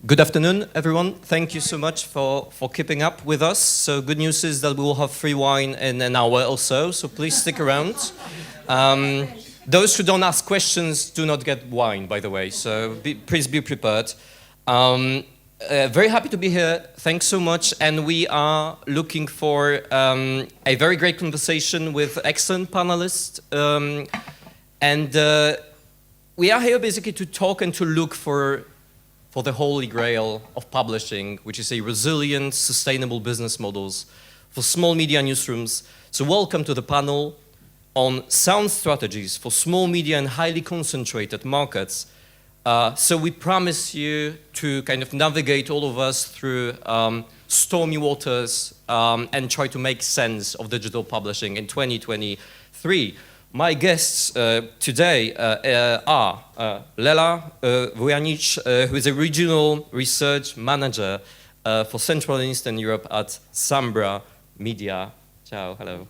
Good afternoon, everyone. Thank you so much for keeping up with us. So good news is that we will have free wine in an hour or so please stick around. Those who don't ask questions do not get wine, by the way, so please be prepared. Very happy to be here. Thanks so much. And we are looking for a very great conversation with excellent panelists. We are here basically to talk and to look for the holy grail of publishing, which is a resilient, sustainable business models for small media newsrooms. So welcome to the panel on sound strategies for small media and highly concentrated markets. So we promise you to kind of navigate all of us through stormy waters and try to make sense of digital publishing in 2023. My guests today are Lela Vujanić, who is a regional research manager for Central and Eastern Europe at Sembra Media. Ciao, hello.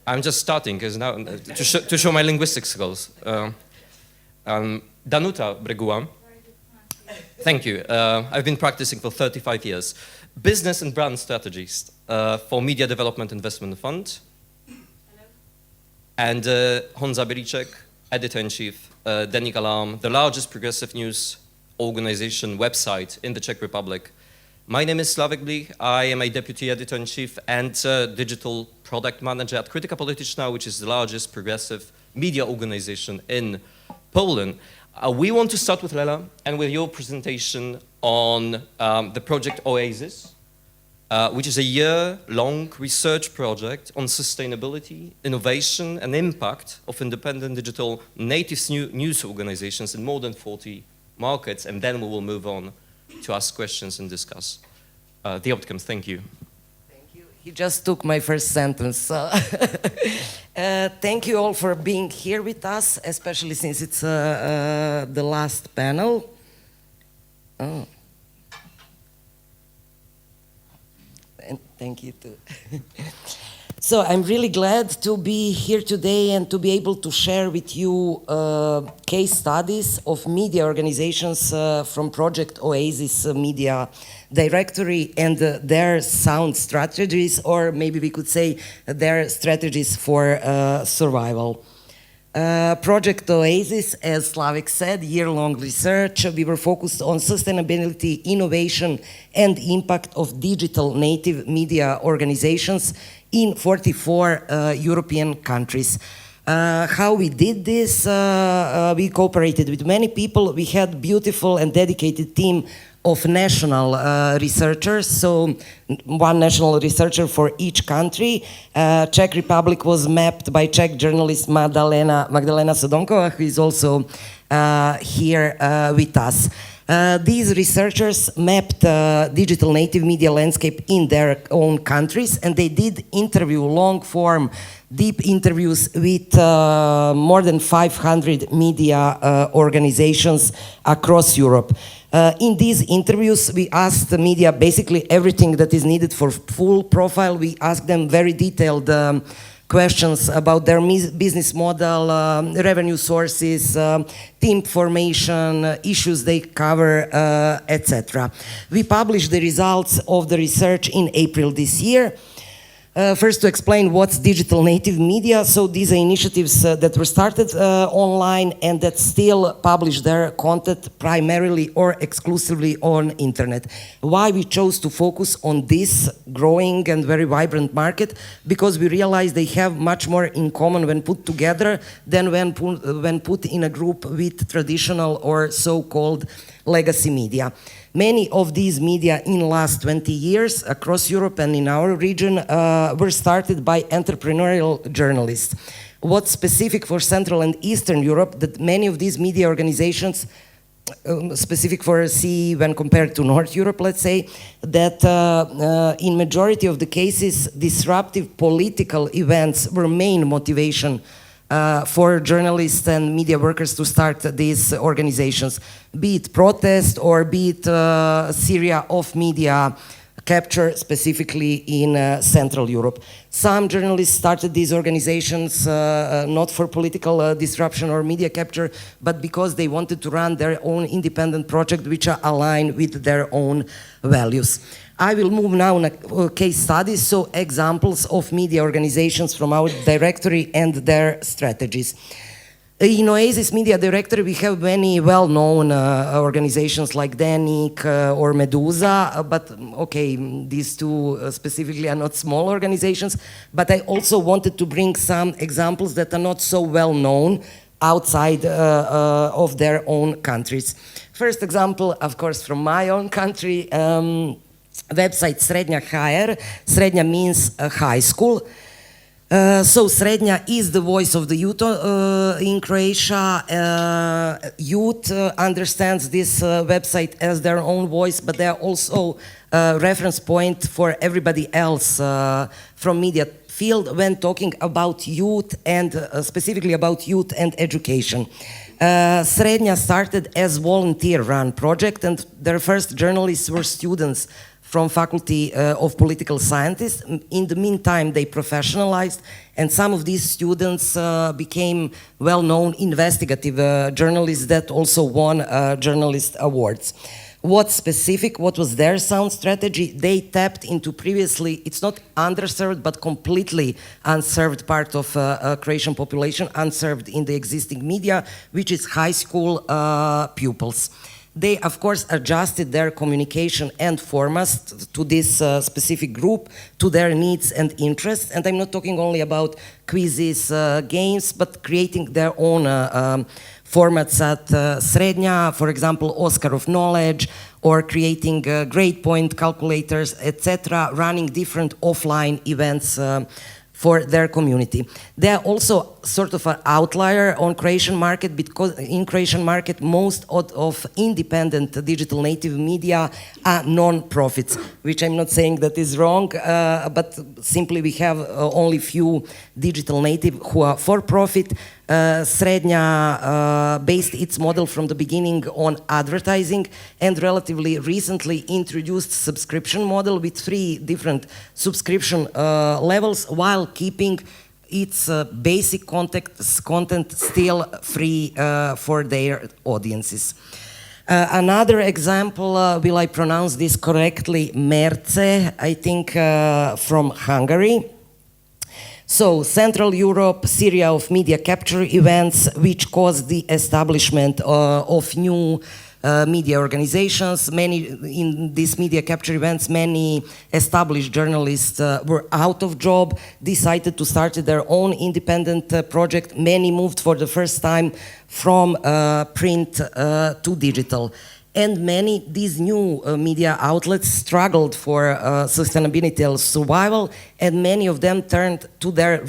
I'm just starting because now to show my linguistic skills. Danuta Breguła. Thank you. I've been practicing for 35 years. Business and brand strategist for Media Development Investment Fund. And Honza Blicek, editor-in-chief, Denik Alarm, the largest progressive news organization website in the Czech Republic. My name is Slawek Blich. I am a deputy editor-in-chief and digital product manager at Krytyka Polityczna, which is the largest progressive media organization in Poland. We want to start with Lela and with your presentation on the project Oasis, which is a year-long research project on sustainability, innovation, and impact of independent digital native news organizations in more than 40 markets. And then we will move on to ask questions and discuss the outcomes. Thank you. Thank you. He just took my first sentence. Thank you all for being here with us, especially since it's the last panel. Oh. And thank you too. So I'm really glad to be here today and to be able to share with you case studies of media organizations from Project Oasis Media Directory and their sound strategies, or maybe we could say their strategies for survival. Project Oasis, as Slawek said, year-long research. We were focused on sustainability, innovation, and impact of digital native media organizations in 44 European countries. How we did this, we cooperated with many people. We had beautiful and dedicated team of national researchers, so one national researcher for each country. Czech Republic was mapped by Czech journalist Magdalena Sodonkova, who is also here with us. These researchers mapped digital native media landscape in their own countries, and they did long-form, deep interviews with more than 500 media organizations across Europe. In these interviews, we asked the media basically everything that is needed for full profile. We asked them very detailed questions about their business model, revenue sources, team formation, issues they cover, etc. We published the results of the research in April this year. First, to explain what's digital native media. So these are initiatives that were started online and that still publish their content primarily or exclusively on internet. Why we chose to focus on this growing and very vibrant market? Because we realized they have much more in common when put together than when put in a group with traditional or so-called legacy media. Many of these media in the last 20 years across Europe and in our region were started by entrepreneurial journalists. What's specific for Central and Eastern Europe, that many of these media organizations, specific for CE when compared to North Europe, let's say, that in majority of the cases, disruptive political events were main motivation for journalists and media workers to start these organizations, be it protest or be it Syria of media capture, specifically in Central Europe. Some journalists started these organizations not for political disruption or media capture, but because they wanted to run their own independent project which are aligned with their own values. I will move now on case studies, so examples of media organizations from our directory and their strategies. In Oasis Media Directory, we have many well-known organizations like Denik or Medusa, but okay, these two specifically are not small organizations, but I also wanted to bring some examples that are not so well-known outside of their own countries. First example, of course, from my own country, website Srednja HR. Srednja means high school. So Srednja is the voice of the youth in Croatia. Youth understands this website as their own voice, but they are also a reference point for everybody else from media field when talking about youth and specifically about youth and education. Srednja started as volunteer-run project, and their first journalists were students from Faculty of Political Sciences. In the meantime, they professionalized, and some of these students became well-known investigative journalists that also won journalist awards. What was their sound strategy? They tapped into previously, it's not underserved, but completely unserved part of Croatian population, unserved in the existing media, which is high school pupils. They, of course, adjusted their communication and formats to this specific group, to their needs and interests. And I'm not talking only about quizzes, games, but creating their own formats at Srednja, for example, Oscar of Knowledge, or creating grade point calculators, etc., running different offline events for their community. They are also sort of an outlier on Croatian market, because in Croatian market most of independent digital native media are non-profits, which I'm not saying that is wrong, but simply we have only few digital native who are for-profit. Srednja based its model from the beginning on advertising, and relatively recently introduced subscription model with 3 different subscription levels, while keeping its basic content still free for their audiences. Another example, will I pronounce this correctly, Merce, I think from Hungary. So, Central Europe, Syria of media capture events, which caused the establishment of new media organizations. In these media capture events, many established journalists were out of job, decided to start their own independent project. Many moved for the first time from print to digital. And these new media outlets struggled for sustainability and survival, and many of them turned to their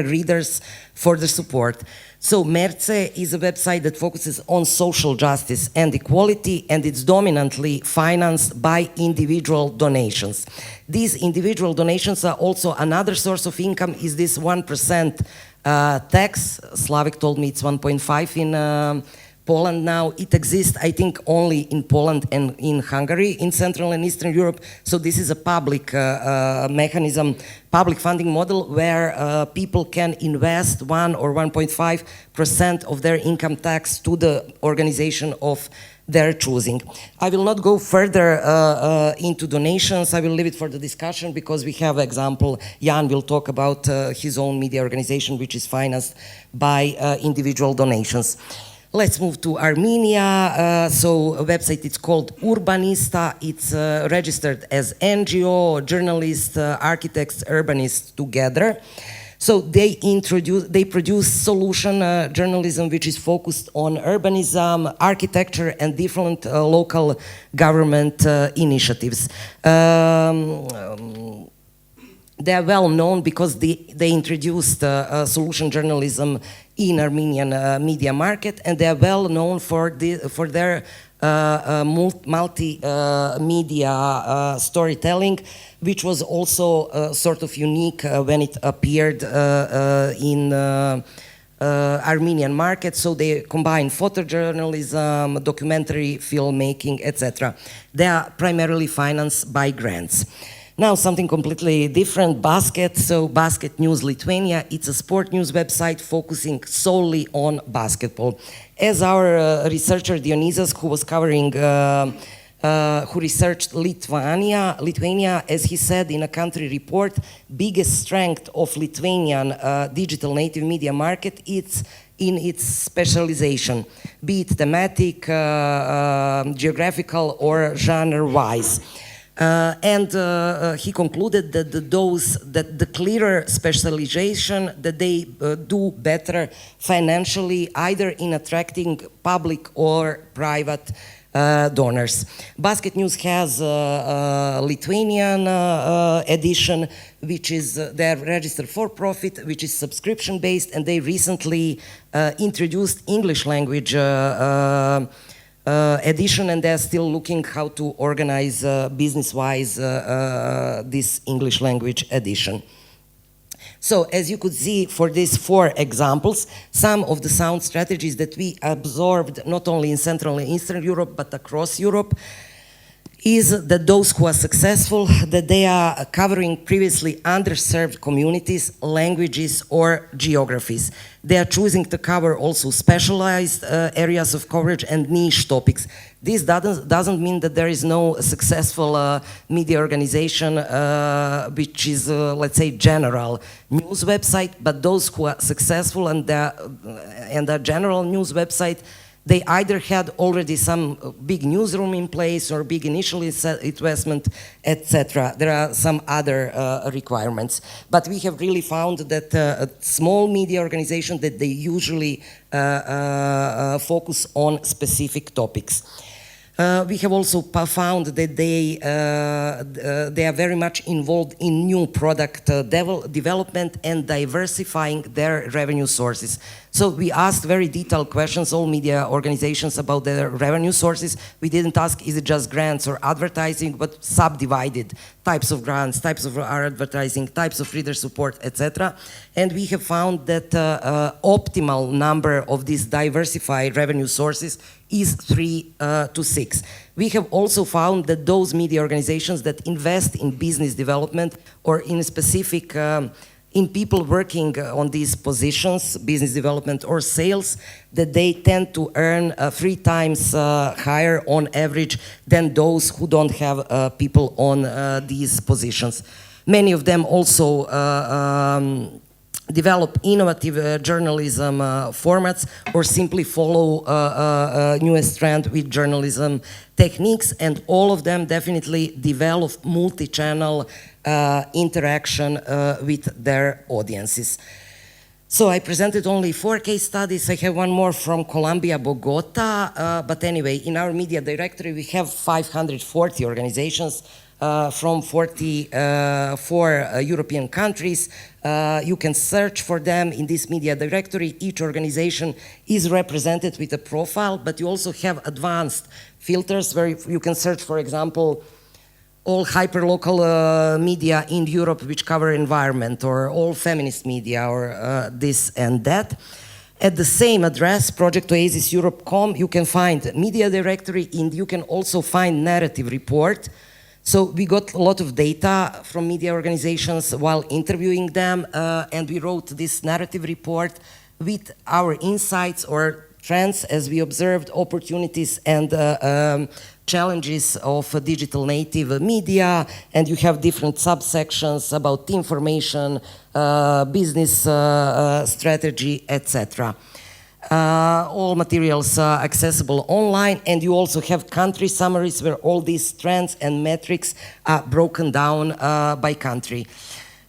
readers for the support. So Merce is a website that focuses on social justice and equality, and it's dominantly financed by individual donations. These individual donations are also another source of income, is this 1% tax. Slawek told me it's 1.5 in Poland now. It exists, I think, only in Poland and in Hungary, in Central and Eastern Europe. So this is a public mechanism, public funding model, where people can invest 1 or 1.5% of their income tax to the organization of their choosing. I will not go further into donations. I will leave it for the discussion, because we have example. Jan will talk about his own media organization, which is financed by individual donations. Let's move to Armenia. So a website, it's called Urbanista. It's registered as NGO, journalists, architects, urbanists together. So they produce solution journalism, which is focused on urbanism, architecture, and different local government initiatives. They are well known because they introduced solution journalism in Armenian media market, and they are well known for their multimedia storytelling, which was also sort of unique when it appeared in Armenian market, so they combine photojournalism, documentary filmmaking, etc. They are primarily financed by grants. Now something completely different, Basket. So Basket News Lithuania, it's a sport news website focusing solely on basketball. As our researcher Dionysius, who was covering, who researched Lithuania, as he said in a country report, biggest strength of Lithuanian digital native media market is in its specialization, be it thematic, geographical, or genre-wise. He concluded that the clearer specialization, that they do better financially, either in attracting public or private donors. Basket News has a Lithuanian edition, which is they're registered for profit, which is subscription based, and they recently introduced English language edition, and they're still looking how to organize business-wise this English language edition. So, as you could see for these 4 examples, some of the sound strategies that we absorbed not only in Central and Eastern Europe, but across Europe, is that those who are successful, that they are covering previously underserved communities, languages, or geographies. They are choosing to cover also specialized areas of coverage and niche topics. This doesn't mean that there is no successful media organization which is, let's say, general news website, but those who are successful and the general news website, they either had already some big newsroom in place or big initial investment, etc. There are some other requirements. But we have really found that a small media organization, that they usually focus on specific topics. We have also found that they are very much involved in new product development and diversifying their revenue sources. So we asked very detailed questions, all media organizations, about their revenue sources. We didn't ask, is it just grants or advertising, but subdivided types of grants, types of advertising, types of reader support, etc. And we have found that optimal number of these diversified revenue sources is 3 to 6. We have also found that those media organizations that invest in business development or in specific in people working on these positions, business development or sales, that they tend to earn 3 times higher on average than those who don't have people on these positions. Many of them also develop innovative journalism formats or simply follow newest trend with journalism techniques, and all of them definitely develop multi-channel interaction with their audiences. So I presented only 4 case studies. I have one more from Colombia, Bogota, but anyway, in our media directory we have 540 organizations from 44 European countries. You can search for them in this media directory. Each organization is represented with a profile, but you also have advanced filters where you can search, for example, all hyperlocal media in Europe which cover environment, or all feminist media, or this and that. At the same address, project-oasiseurope.com, you can find media directory, and you can also find narrative report. So we got a lot of data from media organizations while interviewing them, and we wrote this narrative report with our insights or trends as we observed, opportunities and challenges of digital native media, and you have different subsections about information, business strategy, etc. All materials are accessible online, and you also have country summaries where all these trends and metrics are broken down by country.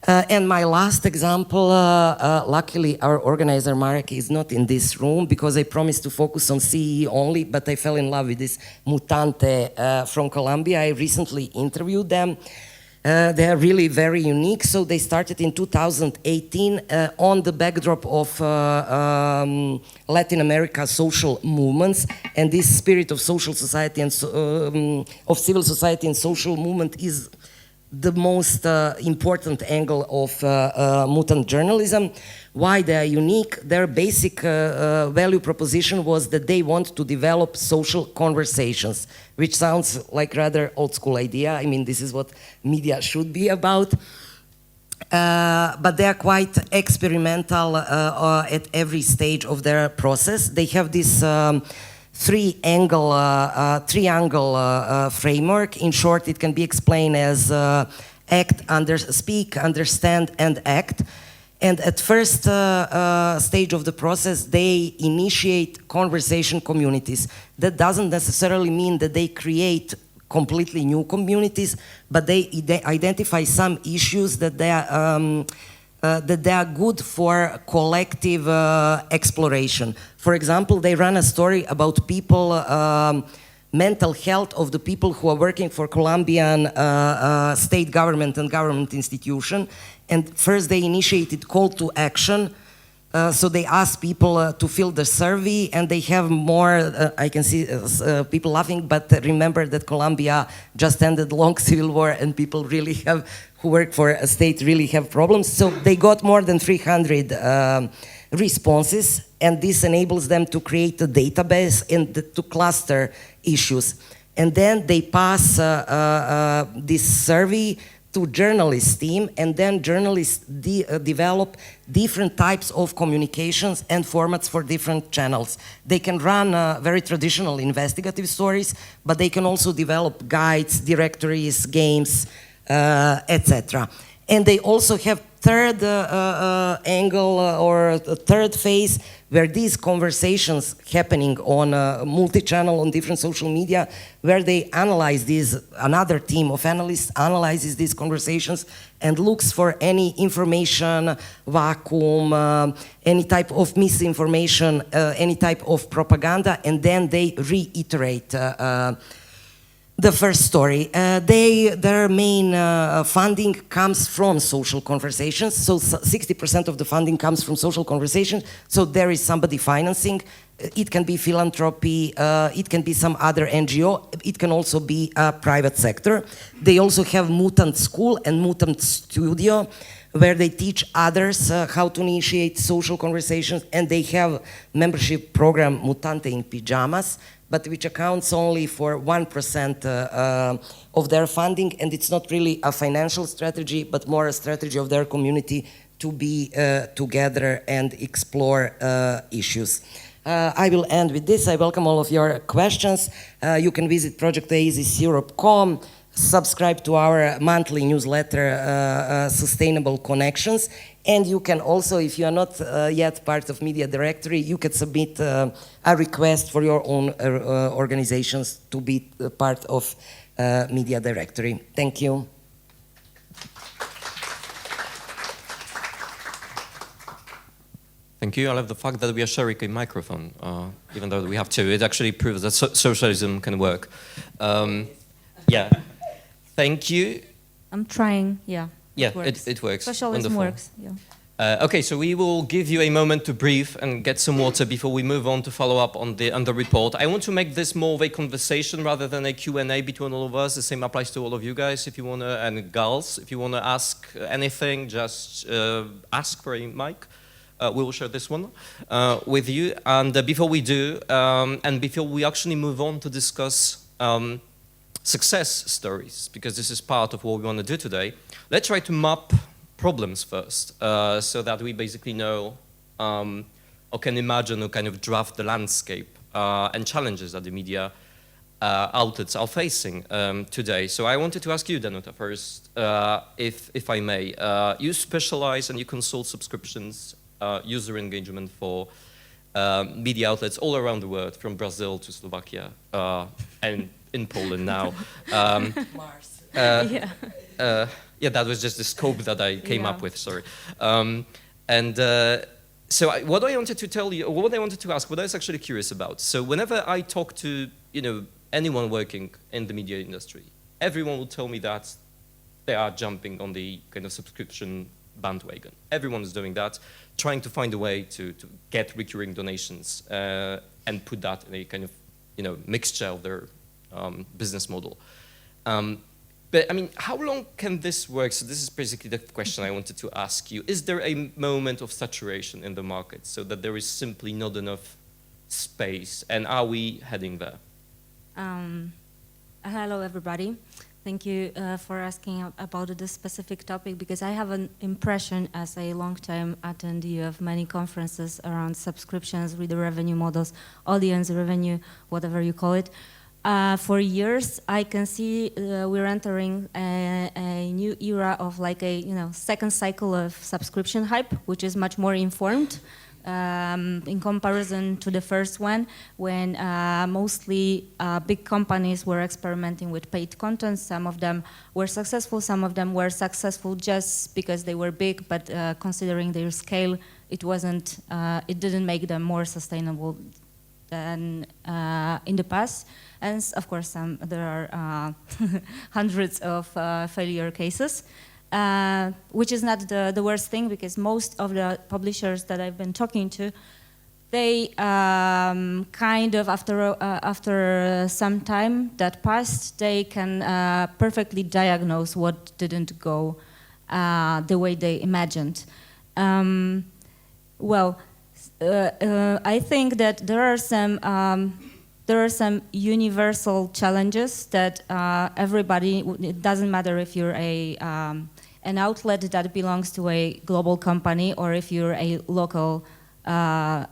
And my last example, luckily our organizer Marek is not in this room because I promised to focus on CE only, but I fell in love with this Mutante from Colombia. I recently interviewed them. They are really very unique. So they started in 2018 on the backdrop of Latin America social movements, and this spirit of social society and of civil society and social movement is the most important angle of mutant journalism. Why they are unique? Their basic value proposition was that they want to develop social conversations, which sounds like rather old school idea. I mean, this is what media should be about. But they are quite experimental at every stage of their process. They have this triangle framework. In short, it can be explained as act, speak, understand, and act. And at first stage of the process, they initiate conversation communities. That doesn't necessarily mean that they create completely new communities, but they identify some issues that they are good for collective exploration. For example, they run a story about people, mental health of the people who are working for Colombian state government and government institution. And first they initiated call to action. So they ask people to fill the survey, and they have more, I can see people laughing, but remember that Colombia just ended long civil war, and people really have, who work for a state really have problems. So they got more than 300 responses, and this enables them to create a database and to cluster issues. And then they pass this survey to journalist team, and then journalists develop different types of communications and formats for different channels. They can run very traditional investigative stories, but they can also develop guides, directories, games, etc. And they also have third angle or third phase, where these conversations happening on multi-channel on different social media, where they analyze these, another team of analysts analyzes these conversations and looks for any information vacuum, any type of misinformation, any type of propaganda, and then they reiterate the first story. Their main funding comes from social conversations. So 60% of the funding comes from social conversations. So there is somebody financing. It can be philanthropy. It can be some other NGO. It can also be a private sector. They also have Mutant School and Mutant Studio, where they teach others how to initiate social conversations. And they have membership program Mutante in Pyjamas, but which accounts only for 1% of their funding, and it's not really a financial strategy, but more a strategy of their community to be together and explore issues. I will end with this. I welcome all of your questions. You can visit projectoasiseurope.com, subscribe to our monthly newsletter, Sustainable Connections, and you can also, if you are not yet part of Media Directory, you can submit a request for your own organizations to be part of Media Directory. Thank you. Thank you. I love the fact that we are sharing a microphone, even though we have two. It actually proves that socialism can work. Yeah. Thank you. I'm trying, yeah. Yeah, it works. Socialism works, yeah. Okay, so we will give you a moment to breathe and get some water before we move on to follow up on the report. I want to make this more of a conversation rather than a Q&A between all of us. The same applies to all of you guys, if you want to, and gals. If you want to ask anything, just ask for a mic. We will share this one with you. And before we do, and before we actually move on to discuss success stories, because this is part of what we want to do today, let's try to map problems first, so that we basically know or can imagine or kind of draft the landscape and challenges that the media outlets are facing today. So I wanted to ask you, Danuta, first, if I may. You specialize and you consult subscriptions, user engagement for media outlets all around the world, from Brazil to Slovakia, and in Poland now. Mars. Yeah, that was just the scope that I came up with, sorry. So what I wanted to tell you, or what I wanted to ask, what I was actually curious about. So whenever I talk to, anyone working in the media industry, everyone will tell me that they are jumping on the kind of subscription bandwagon. Everyone is doing that, trying to find a way to get recurring donations and put that in a kind of, mixture of their business model. But I mean, how long can this work? So this is basically the question I wanted to ask you. Is there a moment of saturation in the market so that there is simply not enough space? And are we heading there? Hello, everybody. Thank you for asking about this specific topic, because I have an impression as a long-time attendee of many conferences around subscriptions, reader revenue models, audience revenue, whatever you call it. For years, I can see we're entering a new era of like a second cycle of subscription hype, which is much more informed. In comparison to the first one, when mostly big companies were experimenting with paid content. Some of them were successful, some of them were successful just because they were big, but considering their scale, it didn't make them more sustainable than in the past. And of course, there are hundreds of failure cases. Which is not the worst thing, because most of the publishers that I've been talking to, they kind of after some time that passed, they can perfectly diagnose what didn't go the way they imagined. I think that there are some universal challenges that everybody. It doesn't matter if you're an outlet that belongs to a global company, or if you're a local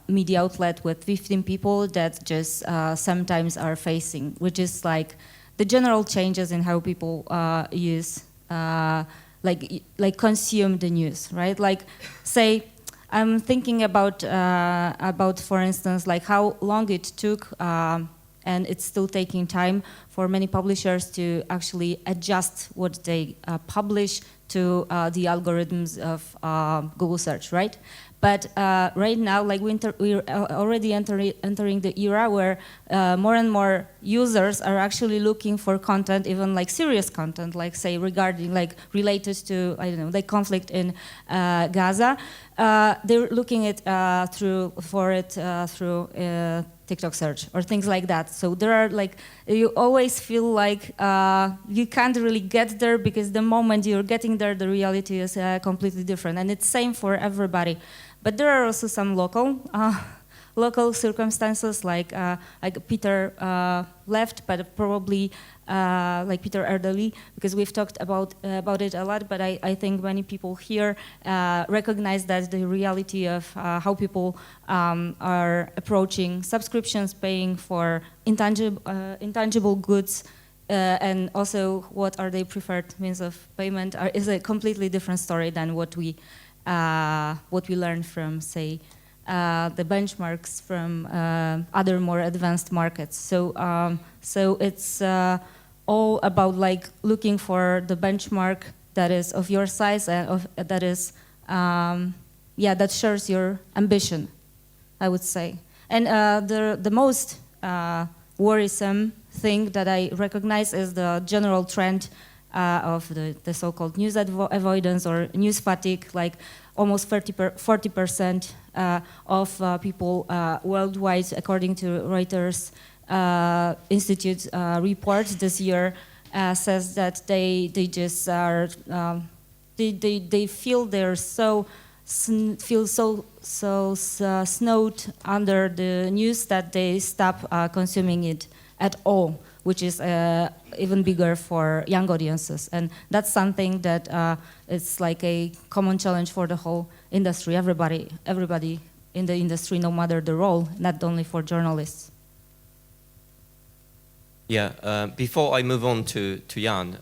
media outlet with 15 people that just sometimes are facing, which is like the general changes in how people use, like consume the news, right? Like, say, I'm thinking about, for instance, like how long it took, and it's still taking time for many publishers to actually adjust what they publish to the algorithms of Google search, right? But right now, like we're already entering the era where more and more users are actually looking for content, even like serious content, like say regarding, like related to, I don't know, the conflict in Gaza. They're looking at through TikTok search or things like that. So there are like, you always feel like you can't really get there, because the moment you're getting there, the reality is completely different. And it's same for everybody. But there are also some local circumstances, like Peter left, but probably like Peter Erdely, because we've talked about it a lot. But I think many people here recognize that the reality of how people are approaching subscriptions, paying for intangible goods, and also what are their preferred means of payment is a completely different story than what we learn from, say, the benchmarks from other more advanced markets. So it's all about like looking for the benchmark that is of your size and that is that shares your ambition, I would say. And the most worrisome thing that I recognize is the general trend of the so-called news avoidance or news fatigue. Like almost 40% of people worldwide, according to Reuters Institute report this year, says that they just are they feel they're so snowed under the news that they stop consuming it at all, which is even bigger for young audiences. And that's something that is like a common challenge for the whole industry, everybody in the industry, no matter the role, not only for journalists. Yeah, before I move on to Jan,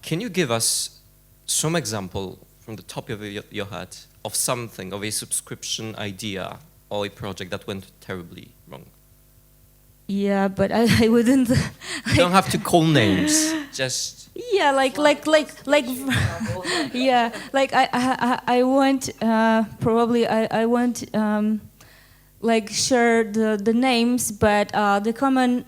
can you give us some example from the top of your head of something, of a subscription idea or a project that went terribly wrong? Yeah, but I wouldn't. You don't have to call names. Just yeah, like yeah, like I won't probably I won't like share the names, but the common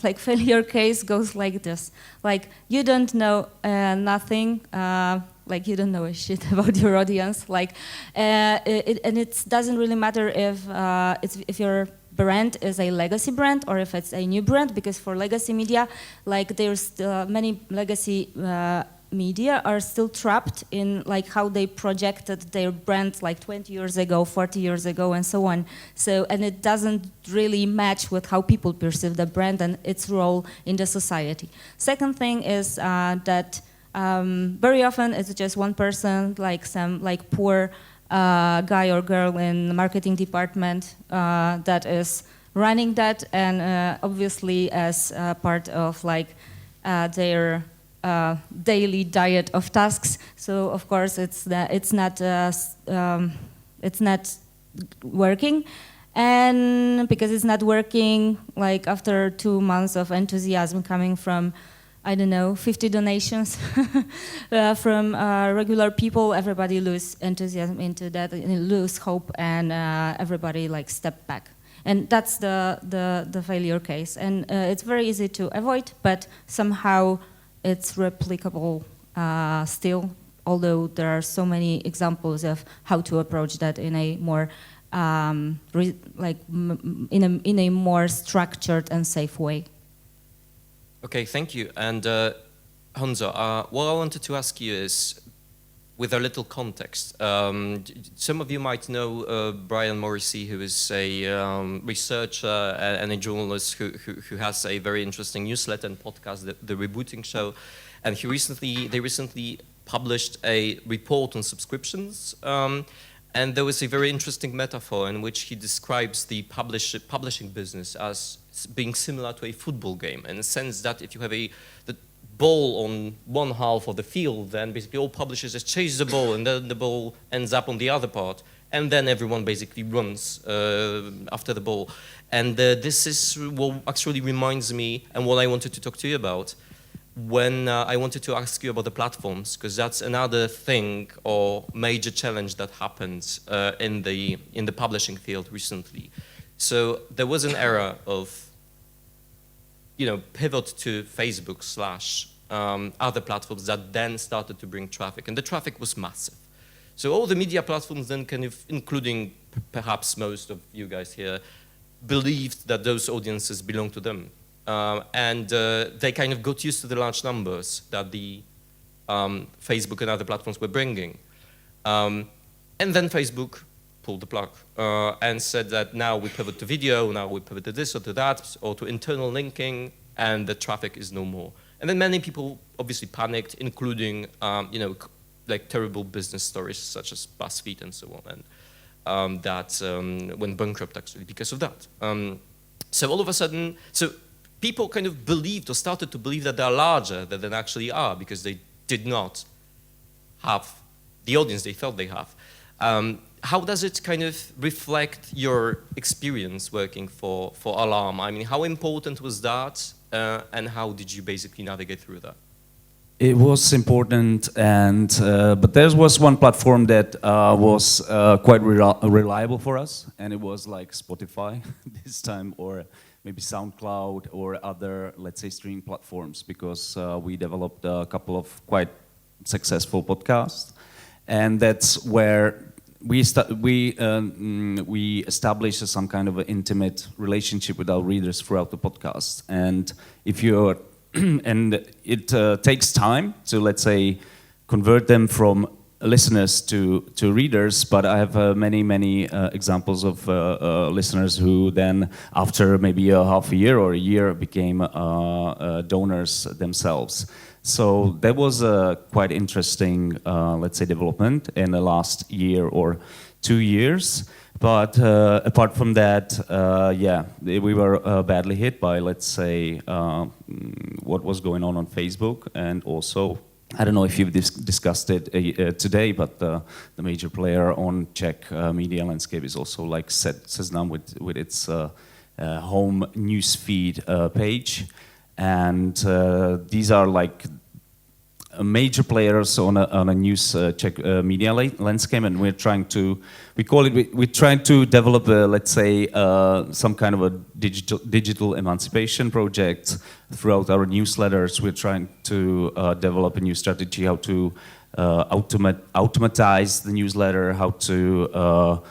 like failure case goes like this: like you don't know nothing. Like you don't know a shit about your audience. Like and it doesn't really matter if you're brand is a legacy brand or if it's a new brand, because for legacy media, like there's many legacy media are still trapped in like how they projected their brand like 20 years ago, 40 years ago, and so on. So, and it doesn't really match with how people perceive the brand and its role in the society. Second thing is that very often it's just one person, like some like poor guy or girl in the marketing department that is running that, and obviously as part of like their daily diet of tasks. So of course it's not working, and because it's not working, like after 2 months of enthusiasm coming from, I don't know, 50 donations from regular people, everybody lose enthusiasm into that, lose hope, and everybody like step back. And that's the failure case. And it's very easy to avoid, but somehow it's replicable still, although there are so many examples of how to approach that in a more in a more structured and safe way. Okay, thank you. And Honzo, what I wanted to ask you is, with a little context, some of you might know Brian Morrissey, who is a researcher and a journalist who has a very interesting newsletter and podcast, the Rebooting Show, and they recently published a report on subscriptions, and there was a very interesting metaphor in which he describes the publishing business as being similar to a football game, in the sense that if you have the ball on one half of the field, then basically all publishers just chase the ball, and then the ball ends up on the other part, and then everyone basically runs after the ball. And this is what actually reminds me, and what I wanted to talk to you about, when I wanted to ask you about the platforms, because that's another thing or major challenge that happened in the publishing field recently. So there was an era of, pivot to Facebook / other platforms that then started to bring traffic, and the traffic was massive. So all the media platforms then kind of, including perhaps most of you guys here, believed that those audiences belong to them. And they kind of got used to the large numbers that the Facebook and other platforms were bringing. And then Facebook pulled the plug and said that now we pivot to video, now we pivot to this or to that, or to internal linking, and the traffic is no more. And then many people obviously panicked, including like terrible business stories such as BuzzFeed and so on, and that went bankrupt actually because of that. So all of a sudden, people kind of believed or started to believe that they're larger than they actually are, because they did not have the audience they thought they have. How does it kind of reflect your experience working for Alarm? I mean, how important was that, and how did you basically navigate through that? It was important, and but there was one platform that was quite reliable for us, and it was like Spotify this time, or maybe SoundCloud or other, let's say, streaming platforms, because we developed a couple of quite successful podcasts, and that's where we established some kind of an intimate relationship with our readers throughout the podcast. And if you're and it takes time to, let's say, convert them from listeners to readers, but I have many examples of listeners who then, after maybe a half a year or a year, became donors themselves. So that was a quite interesting, let's say, development in the last year or 2 years. But apart from that, we were badly hit by, let's say, what was going on Facebook, and also, I don't know if you've discussed it today, but the major player on Czech media landscape is also like Seznam with its home newsfeed page, and these are like major players on a news Czech media landscape, and we're trying to develop let's say some kind of a digital emancipation project throughout our newsletters. We're trying to develop a new strategy how to automatize the newsletter, how to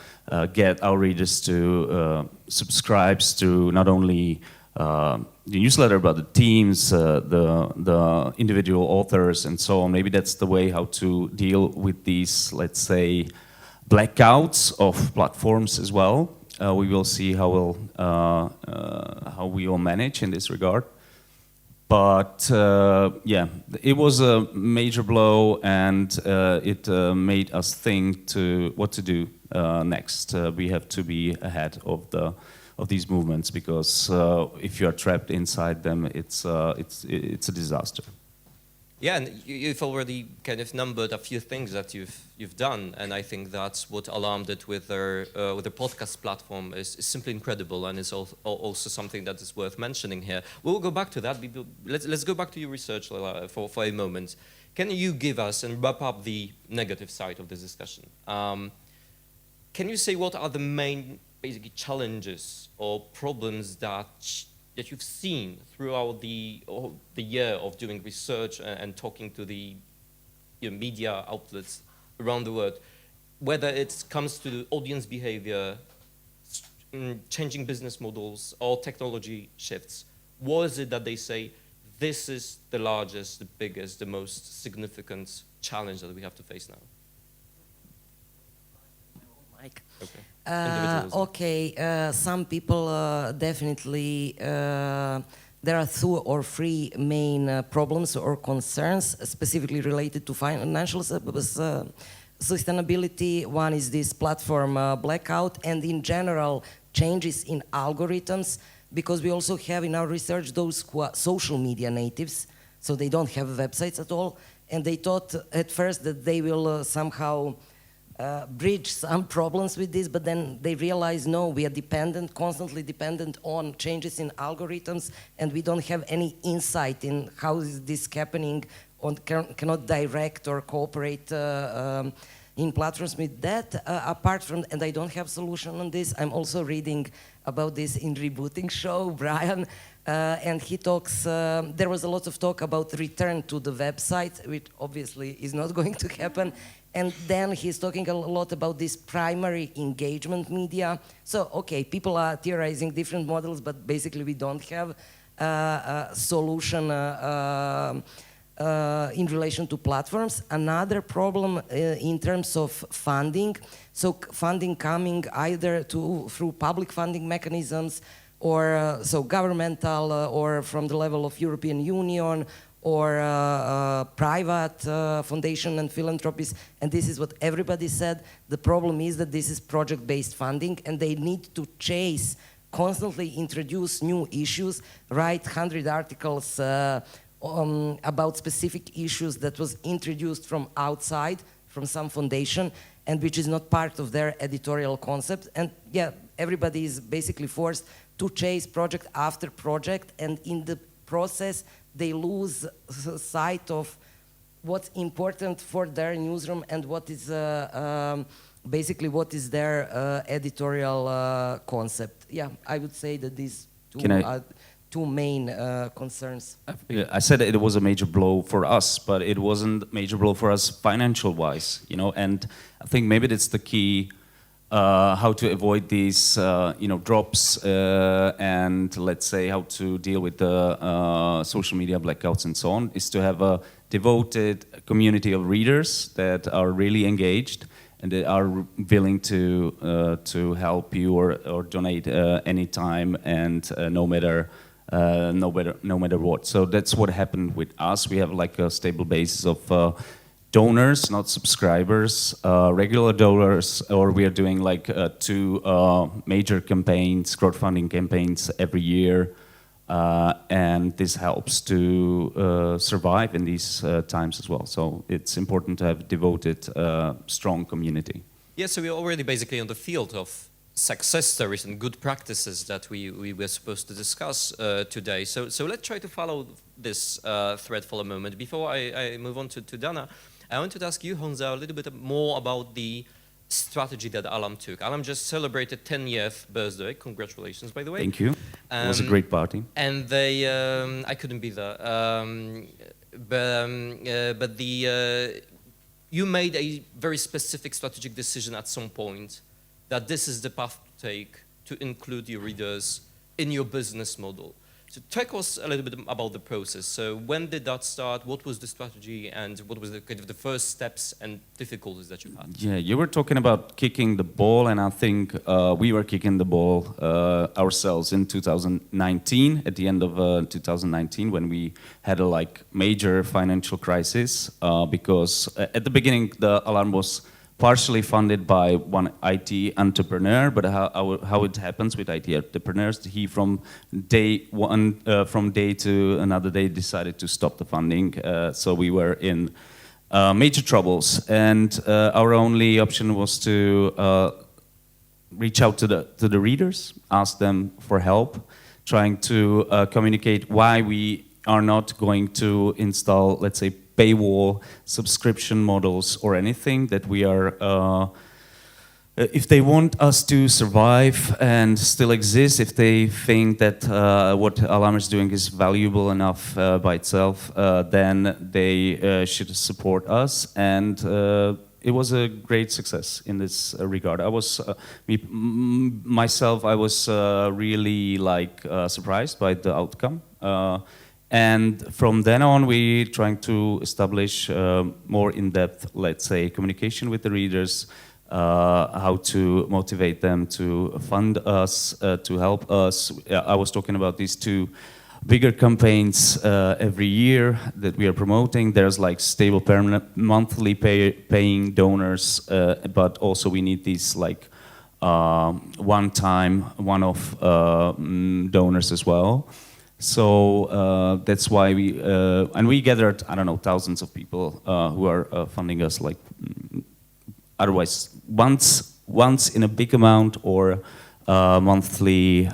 get our readers to subscribe to not only the newsletter, but the teams, the individual authors, and so on. Maybe that's the way how to deal with these, let's say, blackouts of platforms as well. We will see how we will manage in this regard. But yeah, it was a major blow, and it made us think to what to do next. We have to be ahead of these movements, because if you are trapped inside them, it's a disaster. Yeah, and you've already kind of numbered a few things that you've done, and I think that's what alarmed it with their podcast platform is simply incredible, and it's also something that is worth mentioning here. We'll go back to that. Let's go back to your research, Lela, for a moment. Can you give us and wrap up the negative side of this discussion? Can you say what are the main basically challenges or problems that you've seen throughout the year of doing research and talking to the media outlets around the world, whether it comes to the audience behavior, changing business models, or technology shifts? What is it that they say, this is the largest, the biggest, the most significant challenge that we have to face now? Mike. Okay. Some people definitely, there are 2 or 3 main problems or concerns specifically related to financial sustainability. One is this platform blackout, and in general changes in algorithms, because we also have in our research those who are social media natives, so they don't have websites at all, and they thought at first that they will somehow bridge some problems with this, but then they realize, no, we are constantly dependent on changes in algorithms, and we don't have any insight in how is this happening, cannot direct or cooperate in platforms with that. Apart from, and I don't have solution on this, I'm also reading about this in Rebooting Show, Brian, and he talks, there was a lot of talk about return to the website, which obviously is not going to happen. And then he's talking a lot about this primary engagement media. So, okay, people are theorizing different models, but basically we don't have a solution in relation to platforms. Another problem in terms of funding. So funding coming either through public funding mechanisms, or so governmental, or from the level of European Union, or private foundation and philanthropies, and this is what everybody said. The problem is that this is project-based funding, and they need to chase, constantly introduce new issues, write 100 articles about specific issues that was introduced from outside, from some foundation, and which is not part of their editorial concept. And yeah, everybody is basically forced to chase project after project, and in the process, they lose sight of what's important for their newsroom and what is basically what is their editorial concept. Yeah, I would say that these are 2 main concerns. I said it was a major blow for us, but it wasn't a major blow for us financial-wise, and I think maybe that's the key. How to avoid these, drops, and let's say how to deal with the social media blackouts and so on, is to have a devoted community of readers that are really engaged and they are willing to help you or donate anytime, and no matter what. So that's what happened with us. We have like a stable basis of donors, not subscribers, regular donors, or we are doing like 2 major campaigns, crowdfunding campaigns every year, and this helps to survive in these times as well. So it's important to have devoted, strong community. Yeah, so we're already basically on the field of success stories and good practices that we were supposed to discuss today. So let's try to follow this thread for a moment. Before I move on to Dana, I wanted to ask you, Honza, a little bit more about the strategy that Alam took. Alam just celebrated 10th birthday. Congratulations, by the way. Thank you. It was a great party. And they, I couldn't be there. But you made a very specific strategic decision at some point that this is the path to take to include your readers in your business model. So talk us a little bit about the process. So when did that start? What was the strategy, and what was the kind of the first steps and difficulties that you had? Yeah, you were talking about kicking the ball, and I think we were kicking the ball ourselves in 2019, at the end of 2019, when we had a major financial crisis, because at the beginning the Alarm was partially funded by one IT entrepreneur, but how it happens with IT entrepreneurs, he from day to another day decided to stop the funding, so we were in major troubles, and our only option was to reach out to the readers, ask them for help, trying to communicate why we are not going to install, let's say, paywall subscription models or anything, that we are, if they want us to survive and still exist, if they think that what Alarm is doing is valuable enough by itself, then they should support us. And it was a great success in this regard. I was, myself, I was really surprised by the outcome. And from then on, we trying to establish more in-depth, let's say, communication with the readers, how to motivate them to fund us, to help us. I was talking about these two bigger campaigns every year that we are promoting. There's stable, permanent, monthly paying donors, but also we need these one-time, one-off donors as well. So that's why we gathered, I don't know, thousands of people who are funding us otherwise once in a big amount or monthly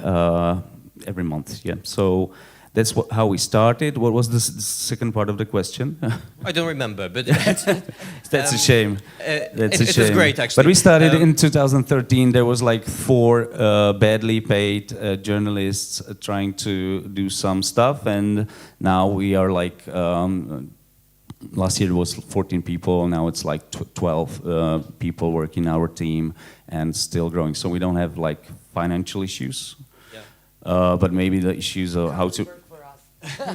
every month. Yeah. So that's how we started. What was the second part of the question? I don't remember, but that's a shame. That's a shame. It was great, actually. But we started in 2013. There was 4 badly paid journalists trying to do some stuff, and now we are last year it was 14 people. Now it's 12 people working our team and still growing. So we don't have financial issues, but maybe the issues of how to.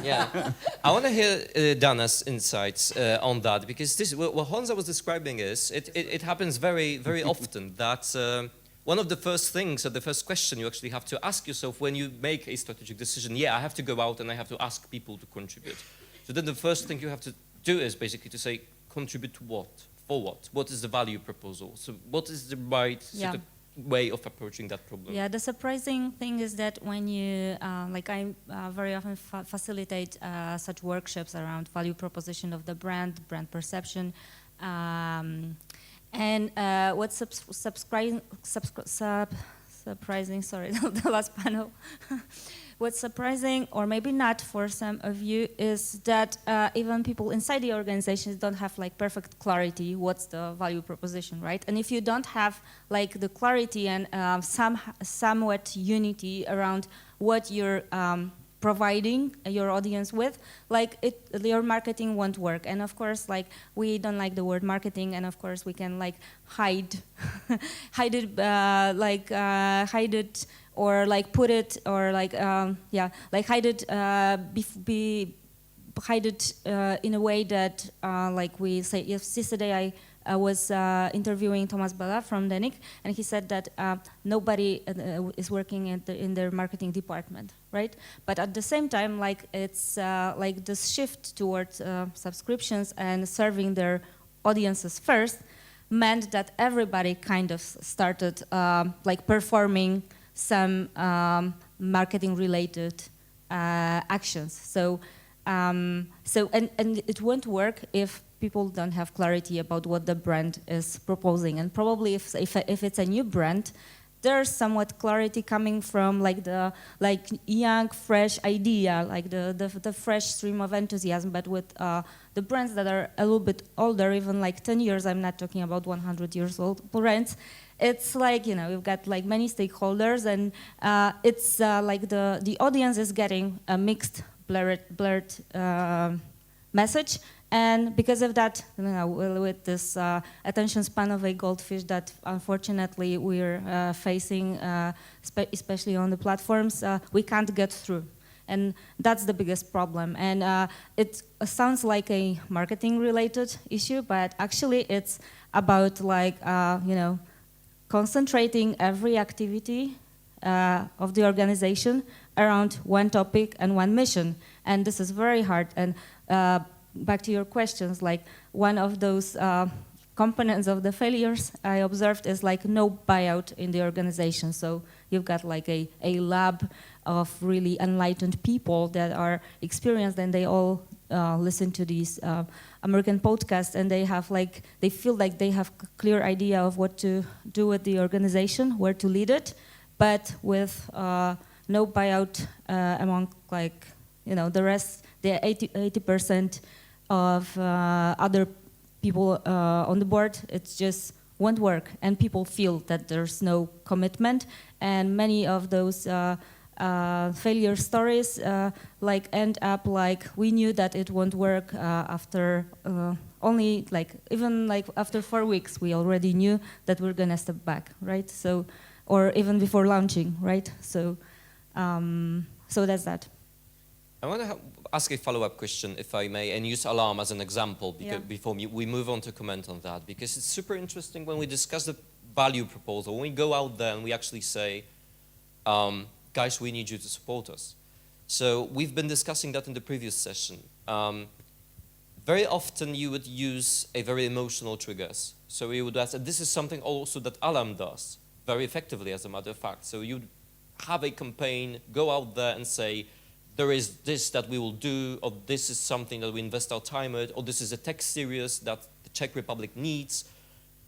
Yeah, I want to hear Dana's insights on that, because this, what Honza was describing is, it happens very, very often that one of the first things, or the first question you actually have to ask yourself when you make a strategic decision, I have to go out and I have to ask people to contribute. So then the first thing you have to do is basically to say, contribute to what? For what? What is the value proposal? So what is the right sort of way of approaching that problem? Yeah, the surprising thing is that when you, I very often facilitate such workshops around value proposition of the brand perception, and what's surprising, sorry, the last panel. What's surprising, or maybe not for some of you, is that even people inside the organizations don't have perfect clarity what's the value proposition, right? And if you don't have the clarity and somewhat unity around what you're providing your audience with, your marketing won't work. And of course, we don't like the word marketing, and of course we can hide hide it, or put it, or hide it, hide it in a way that we say. Yesterday I was interviewing Thomas Bella from Denik, and he said that nobody is working in their marketing department, right? But at the same time, it's this shift towards subscriptions and serving their audiences first meant that everybody kind of started performing some marketing-related actions. So and it won't work if people don't have clarity about what the brand is proposing. And probably if it's a new brand, there's somewhat clarity coming from the young, fresh idea, the fresh stream of enthusiasm. But with the brands that are a little bit older, even 10 years, I'm not talking about 100 years old brands. It's we've got many stakeholders, and it's the audience is getting a mixed, blurred message, And because of that, with this attention span of a goldfish that unfortunately we're facing, especially on the platforms, we can't get through. And that's the biggest problem. And it sounds like a marketing-related issue, but actually it's about concentrating every activity of the organization around one topic and one mission. And this is very hard. And back to your questions, one of those components of the failures I observed is no buyout in the organization. So you've got a lab of really enlightened people that are experienced, and they all listen to these American podcasts, and they feel like they have a clear idea of what to do with the organization, where to lead it, but with no buyout among the rest, the 80% of other people on the board. It just won't work, and people feel that there's no commitment, and many of those failure stories end up we knew that it won't work after only even after 4 weeks we already knew that we're gonna step back, right? So, or even before launching, right? So, so that's that. I want to ask a follow-up question, if I may, and use alarm as an example before we move on to comment on that, because it's super interesting when we discuss the value proposal, when we go out there and we actually say, guys, we need you to support us. So we've been discussing that in the previous session. Very often you would use a very emotional triggers. So we would ask, and this is something also that Alarm does very effectively, as a matter of fact. So you'd have a campaign, go out there and say, there is this that we will do, or this is something that we invest our time at, or this is a tech series that the Czech Republic needs.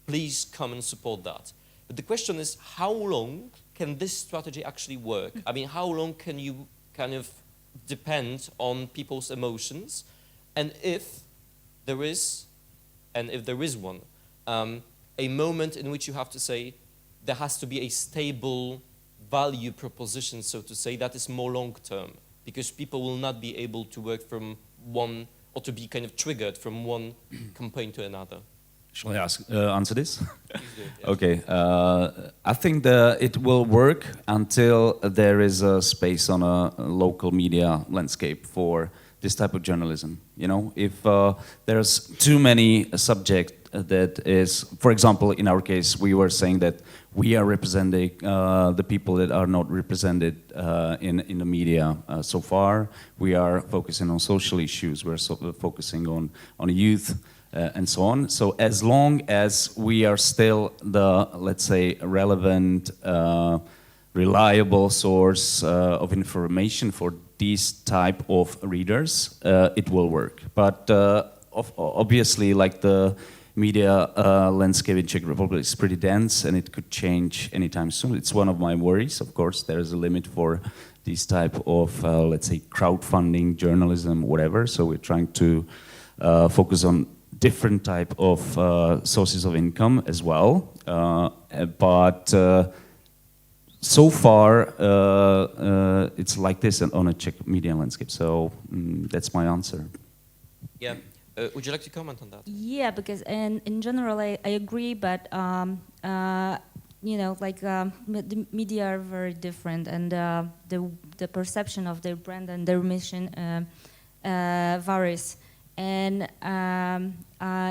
Please come and support that. But the question is, how long can this strategy actually work? I mean, how long can you kind of depend on people's emotions? And if there is one, a moment in which you have to say, there has to be a stable value proposition, so to say, that is more long-term, because people will not be able to work from one, or to be kind of triggered from one campaign to another. Shall I answer this? Please do, yes. Okay. I think that it will work until there is a space on a local media landscape for this type of journalism. You know, if there's too many subjects that is, for example, in our case, we were saying that we are representing the people that are not represented in the media so far. We are focusing on social issues. We're focusing on youth. And so on. So as long as we are still the, let's say, relevant, reliable source of information for these type of readers, it will work. But obviously, the media landscape in Czech Republic is pretty dense, and it could change anytime soon. It's one of my worries. Of course, there is a limit for these type of, let's say, crowdfunding journalism, whatever. So we're trying to focus on different type of sources of income as well, but so far it's like this on a Czech media landscape. So that's my answer. Yeah. Would you like to comment on that? Yeah, because in general I agree, but you know, the media are very different, and the perception of their brand and their mission varies. And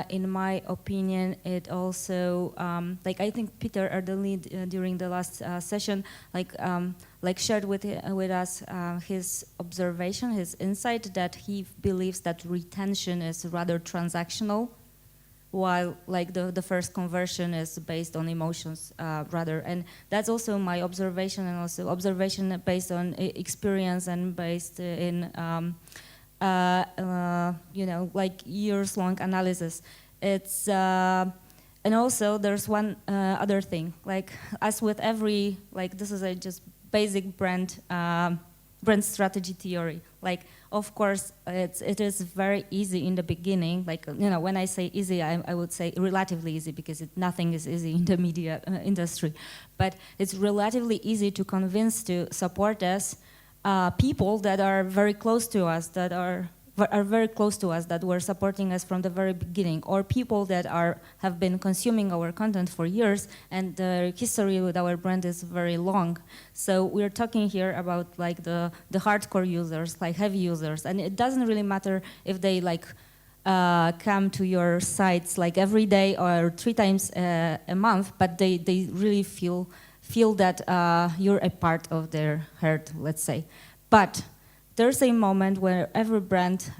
in my opinion, it also, I think Peter Erdely during the last session, shared with us his observation, his insight that he believes that retention is rather transactional, while the first conversion is based on emotions rather. And that's also my observation, and also observation based on experience and based in you know, years-long analysis. It's and also there's one other thing. As with every, this is a just basic brand strategy theory. Of course, it is very easy in the beginning. You know, when I say easy, I would say relatively easy, because nothing is easy in the media industry. But it's relatively easy to convince to support us people that are very close to us, that are are very close to us, that were supporting us from the very beginning, or people that have been consuming our content for years, and the history with our brand is very long. So we're talking here about like the hardcore users, like heavy users, and it doesn't really matter if they like come to your sites like every day or 3 times a month, but they really feel that you're a part of their herd, let's say. But there's a moment where every brand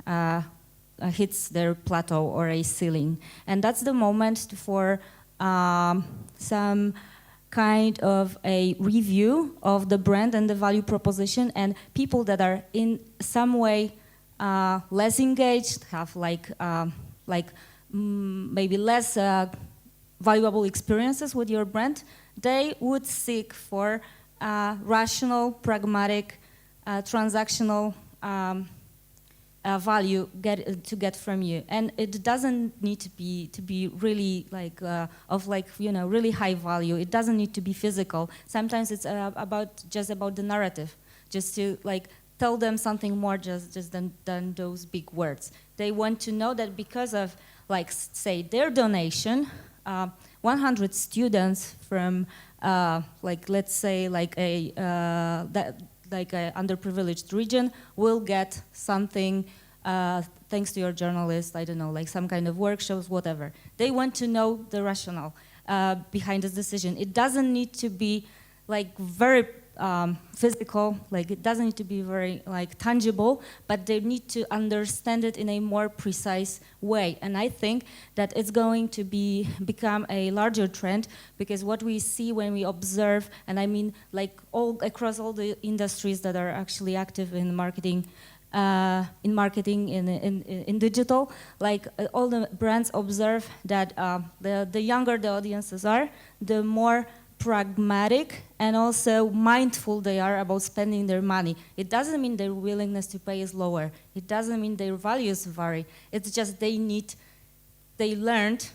hits their plateau or a ceiling, and that's the moment for some kind of a review of the brand and the value proposition, and people that are in some way less engaged, have maybe less valuable experiences with your brand, they would seek for rational, pragmatic, transactional value to get from you, and it doesn't need to be really like really high value. It doesn't need to be physical. Sometimes it's just about the narrative, just to like tell them something more just than those big words. They want to know that because of, like, say, their donation, 100 students from, let's say, a underprivileged region will get something thanks to your journalist, I don't know, like some kind of workshops, whatever. They want to know the rationale behind this decision. It doesn't need to be like very physical, like it doesn't need to be very like tangible, but they need to understand it in a more precise way. And I think that it's going to become a larger trend, because what we see when we observe, and I mean like all across all the industries that are actually active in marketing, in digital, like all the brands observe that the younger the audiences are, the more pragmatic and also mindful they are about spending their money. It doesn't mean their willingness to pay is lower. It doesn't mean their values vary. It's just they learned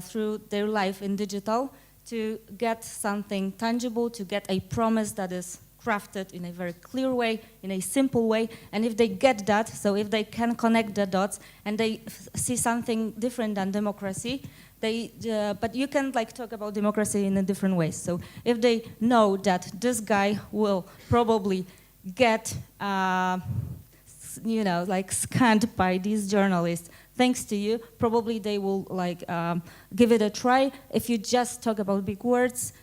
through their life in digital to get something tangible, to get a promise that is crafted in a very clear way, in a simple way. And if they get that, so if they can connect the dots and they see something different than democracy, but you can like talk about democracy in a different way. So if they know that this guy will probably get, like scanned by these journalists, thanks to you, probably they will like give it a try. If you just talk about big words,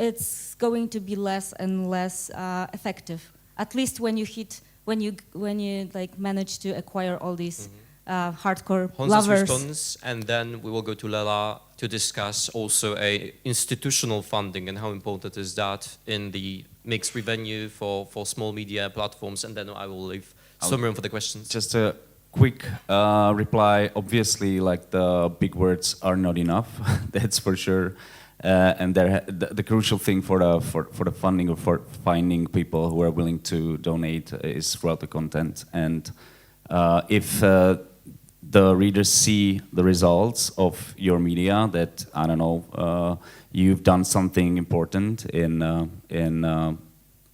it's going to be less and less effective. At least when you like manage to acquire all these. Hardcore lovers. Response, and then we will go to Lela to discuss also institutional funding and how important is that in the mixed revenue for small media platforms, and then I will leave some room for the questions. Just a quick reply. Obviously, like the big words are not enough, that's for sure. And the crucial thing for the funding or for finding people who are willing to donate is throughout the content. And if the readers see the results of your media, that, I don't know, you've done something important in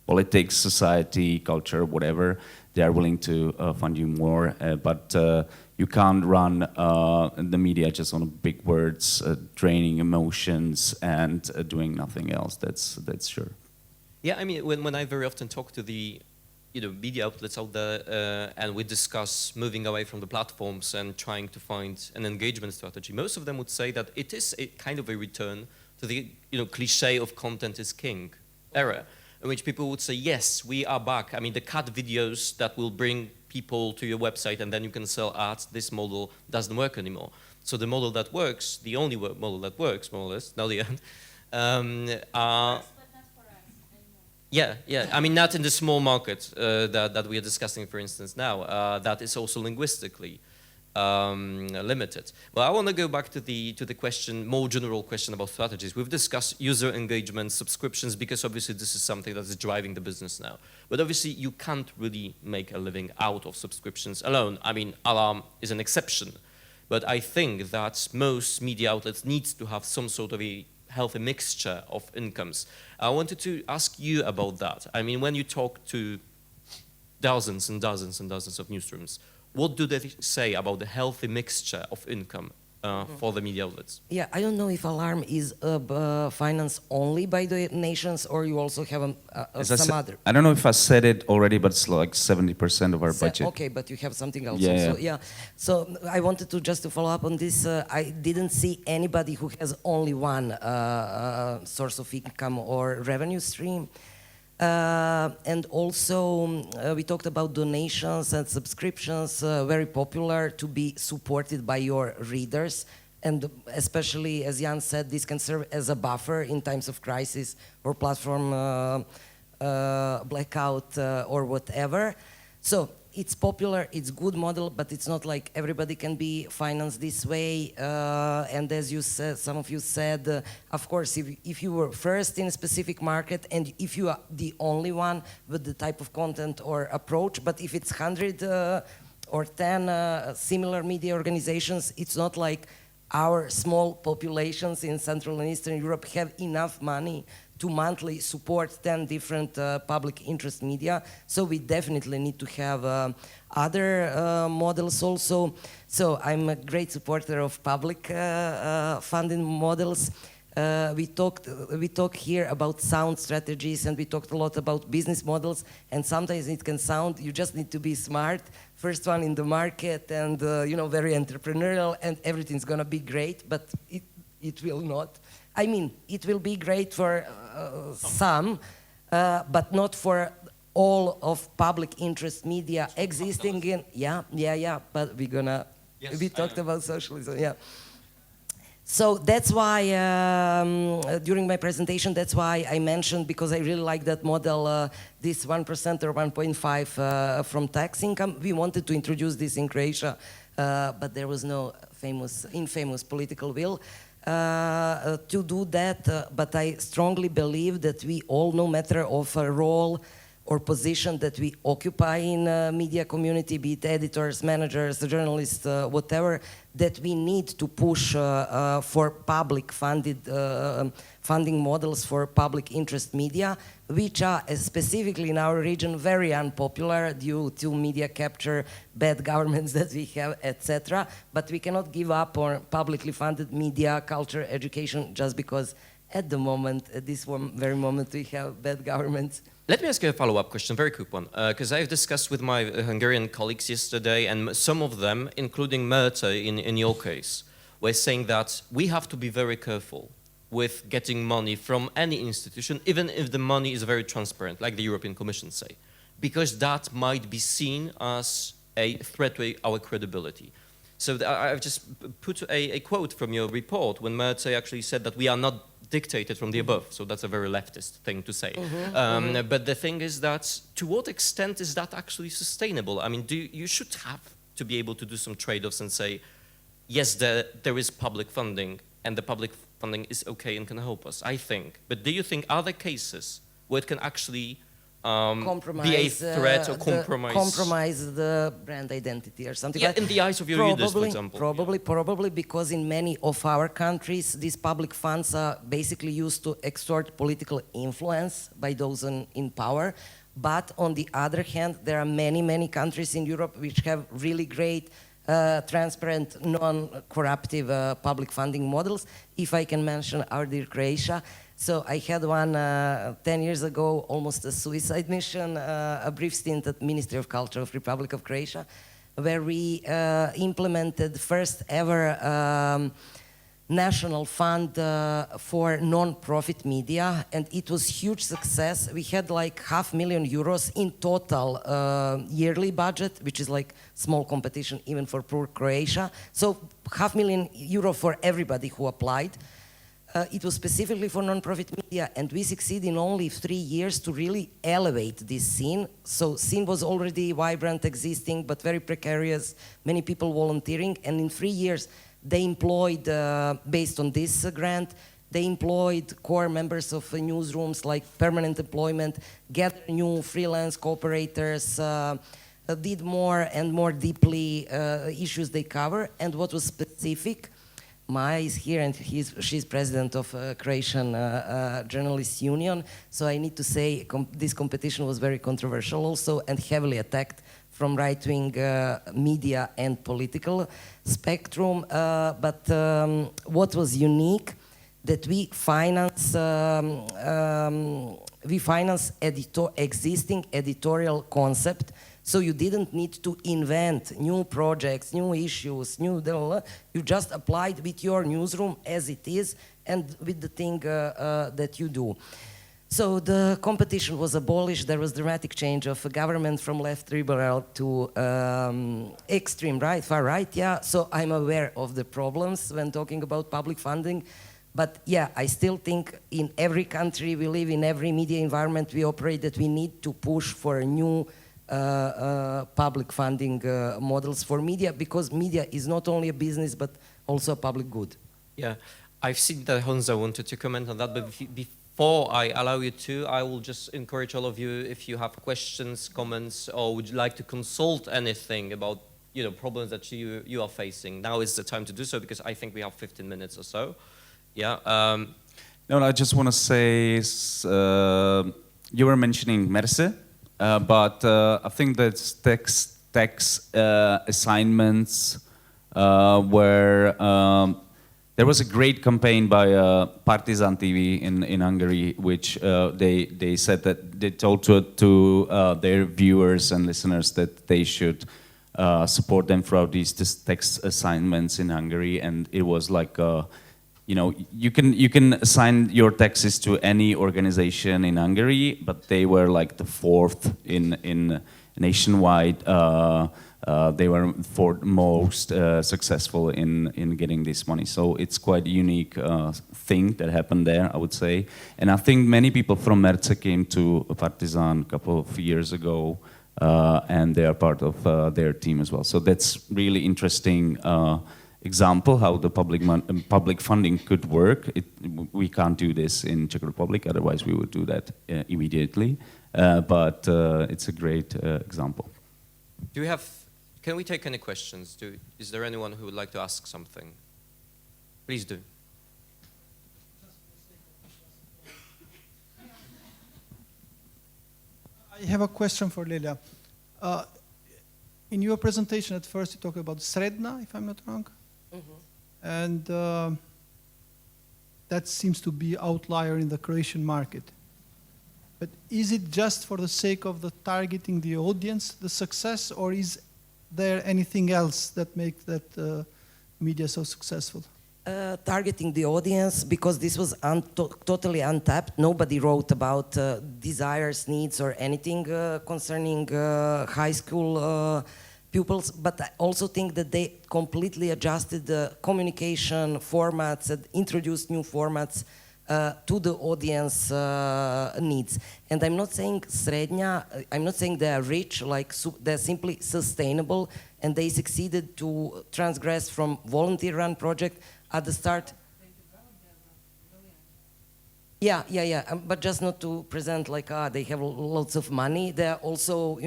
politics, society, culture, whatever, they are willing to fund you more. But you can't run the media just on big words, draining emotions and doing nothing else. That's sure. Yeah, I mean, when I very often talk to the media outlets out there, and we discuss moving away from the platforms and trying to find an engagement strategy, most of them would say that it is a kind of a return to the cliche of content is king era, in which people would say, yes, we are back. I mean, the cut videos that will bring people to your website and then you can sell ads, this model doesn't work anymore. So the model that works, the only model that works, more or less, now the end, Yeah. I mean, not in the small market that we are discussing, for instance, now. That is also linguistically limited. Well, I want to go back to the question, more general question about strategies. We've discussed user engagement, subscriptions, because obviously this is something that is driving the business now. But obviously you can't really make a living out of subscriptions alone. I mean, Alarm is an exception. But I think that most media outlets need to have some sort of a healthy mixture of incomes. I wanted to ask you about that. I mean, when you talk to dozens and dozens and dozens of newsrooms, what do they say about the healthy mixture of income for the media outlets? Yeah, I don't know if Alarm is financed only by the nations, or you also have some other. I don't know if I said it already, but it's like 70% of our budget. Okay, but you have something else Yeah, also. Yeah. So I wanted to just to follow up on this. I didn't see anybody who has only one source of income or revenue stream. And also, we talked about donations and subscriptions, very popular to be supported by your readers. And especially, as Jan said, this can serve as a buffer in times of crisis or platform blackout or whatever. So it's popular, it's good model, but it's not like everybody can be financed this way. And as you said, some of you said, of course, if you were first in a specific market and if you are the only one with the type of content or approach, but if it's 100 or 10 similar media organizations, it's not like our small populations in Central and Eastern Europe have enough money to monthly support 10 different public interest media. So we definitely need to have other models also. So I'm a great supporter of public funding models. We talk here about sound strategies, and we talked a lot about business models, and sometimes it can sound you just need to be smart, first one in the market, and very entrepreneurial, and everything's gonna be great, but it will not. I mean, it will be great for some, but not for all of public interest media existing in, but we're gonna, we talked about socialism, yeah. So that's why, during my presentation, that's why I mentioned, because I really like that model, this 1% or 1.5 from tax income. We wanted to introduce this in Croatia, but there was no infamous political will to do that. But I strongly believe that we all, no matter of a role or position that we occupy in media community, be it editors, managers, journalists, whatever, that we need to push for public funding models for public interest media, which are specifically in our region very unpopular due to media capture, bad governments that we have, etc. But we cannot give up on publicly funded media, culture, education, just because at the moment, at this very moment, we have bad governments. Let me ask you a follow-up question, very quick one, because I've discussed with my Hungarian colleagues yesterday, and some of them, including Merte in your case, were saying that we have to be very careful with getting money from any institution, even if the money is very transparent, like the European Commission say, because that might be seen as a threat to our credibility. So I've just put a quote from your report when Merte actually said that we are not dictated from the above, so that's a very leftist thing to say. But the thing is that, to what extent is that actually sustainable? I mean, you should have to be able to do some trade-offs and say, yes, there is public funding, and the public funding is okay and can help us, I think. But do you think other cases where it can actually be a threat or compromise the brand identity or something? Yeah, in the eyes of your readers, for example. Probably, because in many of our countries, these public funds are basically used to extort political influence by those in power. But on the other hand, there are many countries in Europe which have really great transparent, non-corruptive public funding models. If I can mention our dear Croatia. So I had one 10 years ago, almost a suicide mission, a brief stint at Ministry of Culture of Republic of Croatia, where we implemented first ever national fund for non-profit media, and it was huge success. We had like €500,000 in total yearly budget, which is like small competition even for poor Croatia. So €500,000 for everybody who applied. It was specifically for non-profit media, and we succeeded in only 3 years to really elevate this scene. So scene was already vibrant, existing, but very precarious, many people volunteering, and in 3 years they employed, based on this grant, they employed core members of newsrooms like permanent employment, gathered new freelance cooperators, did more and more deeply issues they cover, and what was specific, Maja is here, and she's president of Croatian Journalists Union. So I need to say this competition was very controversial also, and heavily attacked from right-wing media and political spectrum. But what was unique, that we finance existing editorial concept. So you didn't need to invent new projects, new issues, you just applied with your newsroom as it is and with the thing that you do. So the competition was abolished. There was dramatic change of a government from left liberal to extreme right, far right, yeah. So I'm aware of the problems when talking about public funding. But yeah, I still think in every country we live, in every media environment we operate, that we need to push for a new public funding models for media, because media is not only a business but also a public good. Yeah, I've seen that Honza wanted to comment on that, but before I allow you to, I will just encourage all of you, if you have questions, comments, or would you like to consult anything about problems that you are facing, now is the time to do so, because I think we have 15 minutes or so. Yeah. No, I just want to say, you were mentioning Merce, but I think that tax assignments were, there was a great campaign by Partizan TV in Hungary, which they said that they told to their viewers and listeners that they should support them throughout these tax assignments in Hungary, and it was like, you can assign your taxes to any organization in Hungary, but they were like the fourth in nationwide. They were most successful in getting this money. So it's quite a unique thing that happened there, I would say. And I think many people from Merce came to Partizan a couple of years ago, and they are part of their team as well. So that's really interesting example how the public funding could work. We can't do this in Czech Republic, otherwise we would do that immediately. But it's a great example. Can we take any questions? Is there anyone who would like to ask something? Please do. I have a question for Lela. In your presentation at first you talked about Sredna, if I'm not wrong. Mm-hmm. And that seems to be outlier in the Croatian market. But is it just for the sake of the targeting the audience, the success, or is there anything else that makes that media so successful? Targeting the audience, because this was totally untapped. Nobody wrote about desires, needs, or anything concerning high school pupils, but I also think that they completely adjusted the communication formats and introduced new formats to the audience needs. And I'm not saying Srednja, I'm not saying they are rich, like they're simply sustainable, and they succeeded to transgress from volunteer-run project at the start. Yeah, but just not to present like, they have lots of money. They're also,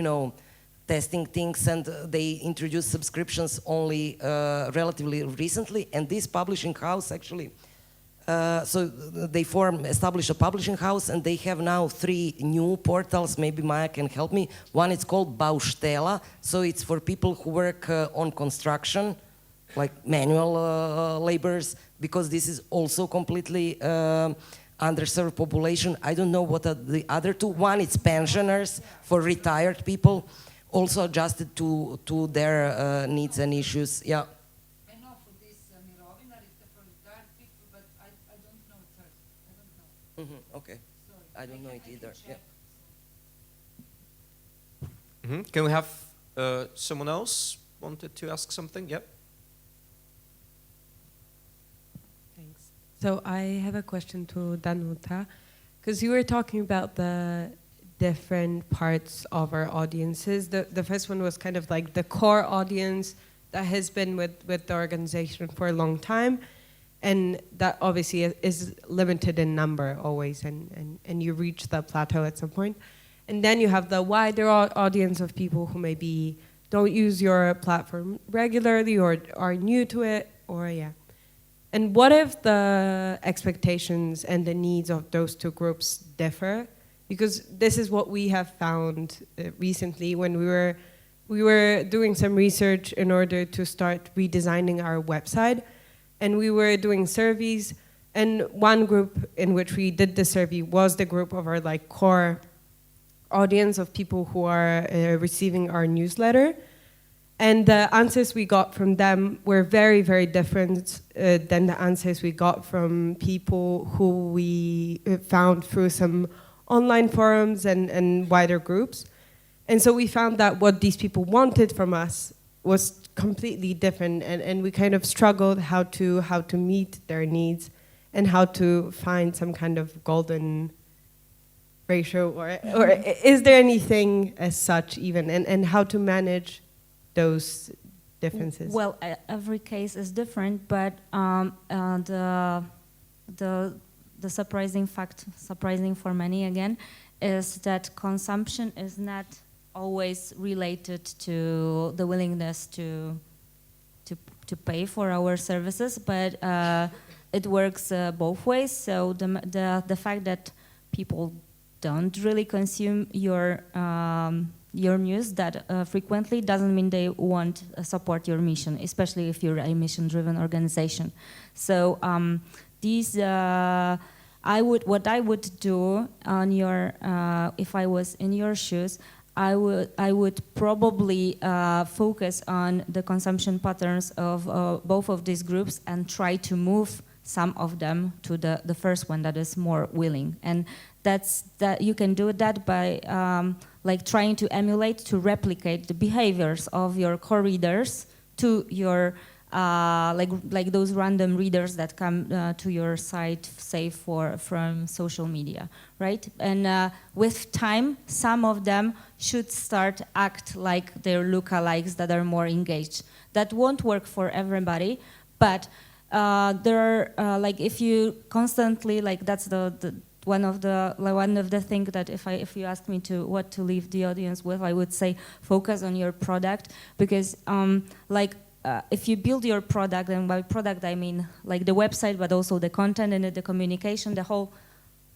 testing things, and they introduced subscriptions only relatively recently. And this publishing house actually, so they established a publishing house, and they have now 3 new portals. Maybe Maya can help me. One is called Bauštela, so it's for people who work on construction, like manual laborers, because this is also completely underserved population. I don't know what are the other 2. One is pensioners, for retired people, also adjusted to their needs and issues. Yeah. I know for this mirovina, it's for retired people, but I don't know it. I don't know. Mm-hmm, okay. Sorry. I don't know it either. Yeah. Mm-hmm. Can we have someone else wanted to ask something? Yep. Thanks. So I have a question to Danuta, because you were talking about the different parts of our audiences. The first one was kind of like the core audience that has been with the organization for a long time, and that obviously is limited in number always, and you reach that plateau at some point. And then you have the wider audience of people who maybe don't use your platform regularly or are new to it, or yeah. And what if the expectations and the needs of those 2 groups differ? Because this is what we have found recently when we were we were doing some research in order to start redesigning our website, and we were doing surveys. And one group in which we did the survey was the group of our like core audience of people who are receiving our newsletter. And the answers we got from them were very, very different than the answers we got from people who we found through some online forums and wider groups. And so we found that what these people wanted from us was completely different, and we kind of struggled how to meet their needs and how to find some kind of golden ratio, or is there anything as such even, and how to manage those differences? Well, every case is different, but the surprising fact, surprising for many again, is that consumption is not always related to the willingness to pay for our services, but it works both ways. So the fact that people don't really consume your news that frequently doesn't mean they won't support your mission, especially if you're a mission-driven organization. So what I would do on your, if I was in your shoes, I would probably focus on the consumption patterns of both of these groups and try to move some of them to the first one that is more willing. And that you can do that by like trying to emulate, to replicate the behaviors of your core readers to your like those random readers that come to your site, say from social media, right? And with time, some of them should start act like their lookalikes that are more engaged. That won't work for everybody, but there are like if you constantly like that's one of the things that if you ask me what to leave the audience with, I would say focus on your product, because if you build your product, and by product I mean like the website, but also the content and the communication, the whole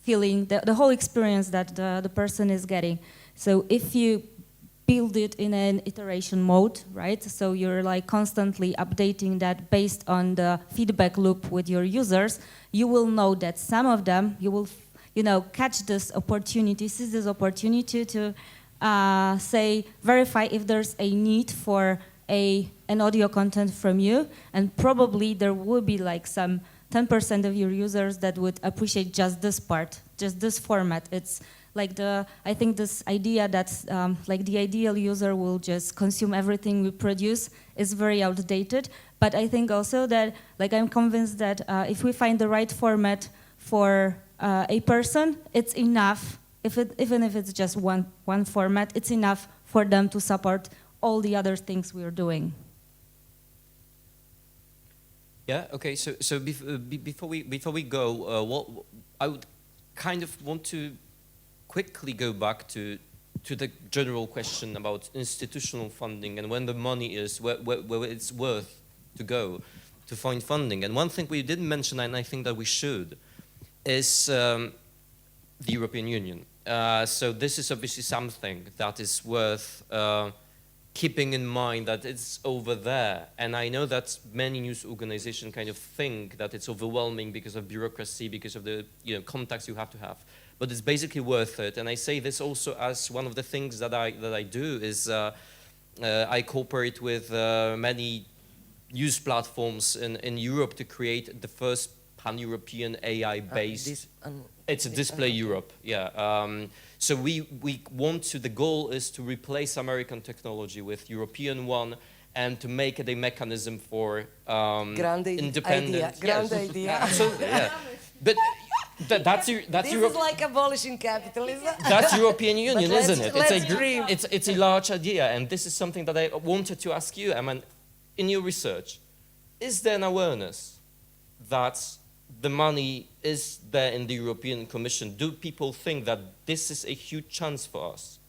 feeling, the whole experience that the person is getting. So if you build it in an iteration mode, right? So you're like constantly updating that based on the feedback loop with your users, you will know that some of them, you will catch this opportunity, seize this opportunity to verify if there's a need for an audio content from you, and probably there will be like some 10% of your users that would appreciate just this part, just this format. It's like I think this idea that like the ideal user will just consume everything we produce is very outdated. But I think also that like I'm convinced that if we find the right format for a person, it's enough. Even if it's just one format, it's enough for them to support all the other things we're doing. Yeah. Okay. So before we go, I would kind of want to quickly go back to the general question about institutional funding and when the money is where it's worth to go to find funding. And one thing we didn't mention, and I think that we should, is the European Union. So this is obviously something that is worth keeping in mind, that it's over there. And I know that many news organizations kind of think that it's overwhelming because of bureaucracy, because of the contacts you have to have. But it's basically worth it. And I say this also as one of the things that I do is I cooperate with many news platforms in Europe to create the first pan-European AI-based. It's a Display Europe, yeah. So we want to. The goal is to replace American technology with European one, and to make it a mechanism for independent. Grand idea. Absolutely, yeah. But that's this is like abolishing capitalism. That's European Union, isn't it? Dream. It's a large idea, and this is something that I wanted to ask you. I mean, in your research, is there an awareness that the money is there in the European Commission? Do people think that this is a huge chance for us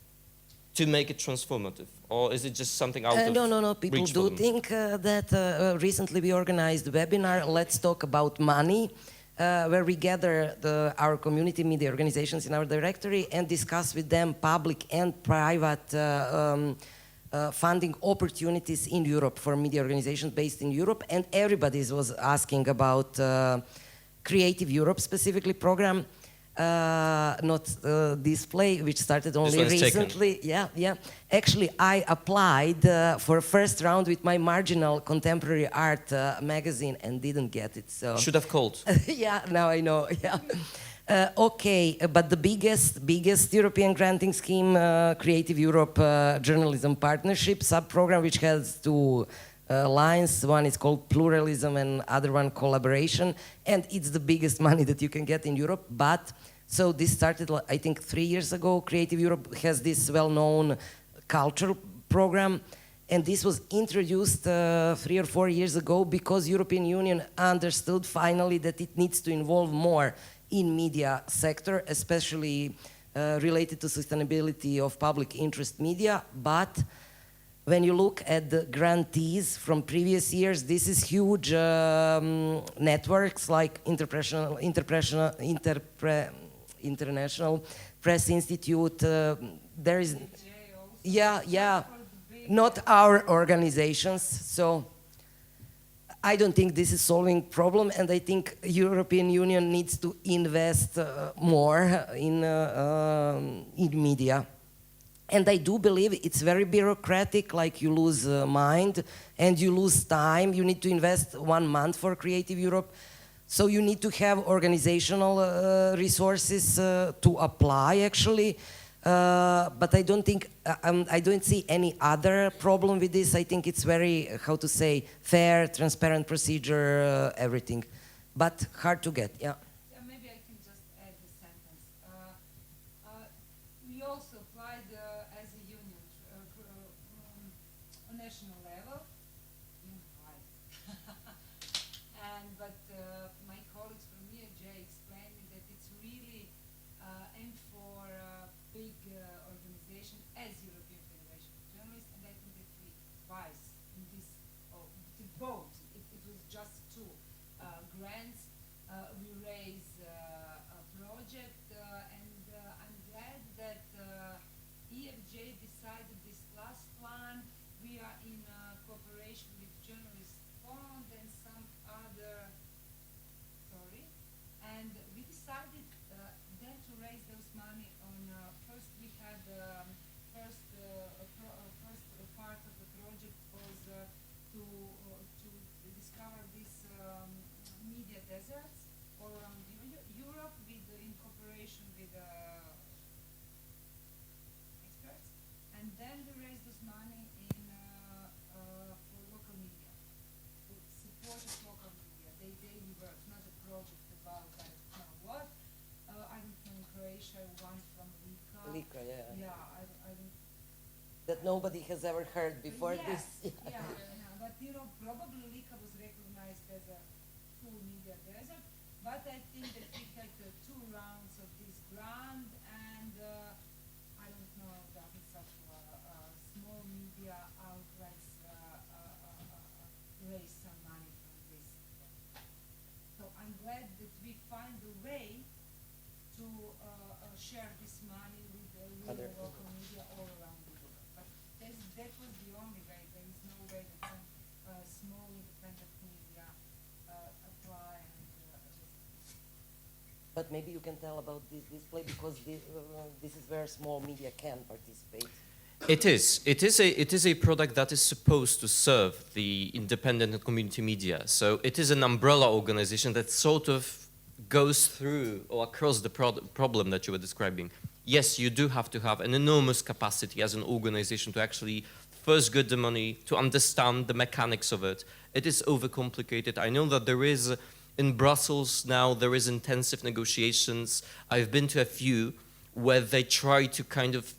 to make it transformative? Or is it just something out of No. People reach do for them? think that recently we organized a webinar, Let's Talk About Money, where we gather our community media organizations in our directory and discuss with them public and private funding opportunities in Europe for media organizations based in Europe, and everybody was asking about Creative Europe specifically program, not display, which started only one is taken. recently. Yeah. Actually, I applied for first round with my marginal contemporary art magazine and didn't get it. So Should have called. yeah, now I know. Yeah. Okay, but the biggest European granting scheme, Creative Europe Journalism Partnership sub-program, which has two lines. One is called pluralism and other one collaboration. And it's the biggest money that you can get in Europe. But, so this started, I think, 3 years ago. Creative Europe has this well-known culture program. And this was introduced 3 or 4 years ago because European Union understood finally that it needs to involve more in media sector, especially related to sustainability of public interest media. But when you look at the grantees from previous years, this is huge networks like International Press Institute. There is, yeah, not our organizations. So I don't think this is solving problem, and I think European Union needs to invest more in media. And I do believe it's very bureaucratic, like you lose mind and you lose time. You need to invest 1 month for Creative Europe. So you need to have organizational resources to apply, actually. But I don't think, I don't see any other problem with this. I think it's very, how to say, fair, transparent procedure, everything. But hard to get, yeah. Yeah, maybe I can just add a sentence. We also applied as a union on national level. But my colleagues from EFJ explained me that it's really aimed for big organization as European Federation of Journalists, and I think that we twice in this, both, it was just 2 grants. We raised a project, and I'm glad that EFJ decided this last one. We are in cooperation with Journalist Fund and some other, and we decided then to raise those money on, first we had, first part of the project was to discover these media deserts all around Europe in cooperation with experts, and then we raised this money for local media, to support local media, their daily work, not a project about I don't know what. I don't know, in Croatia, one from Lika. Lika, yeah. Yeah, I don't. That nobody has ever heard before Yes, this. yeah, but probably Lika was recognized as a full media desert, but I think that we had 2 rounds of this grant, and I don't know, that such small media outlets raise some money from this. So I'm glad that we find a way to share this money with the local media all around the world. But that was the only way. There is no way that some small independent media apply and But maybe you can tell about this display, because this is where small media can participate. It is. It is a product that is supposed to serve the independent and community media. So it is an umbrella organization that sort of goes through or across the problem that you were describing. Yes, you do have to have an enormous capacity as an organization to actually first get the money, to understand the mechanics of it. It is overcomplicated. I know that there is, in Brussels now, there is intensive negotiations. I've been to a few where they try to kind of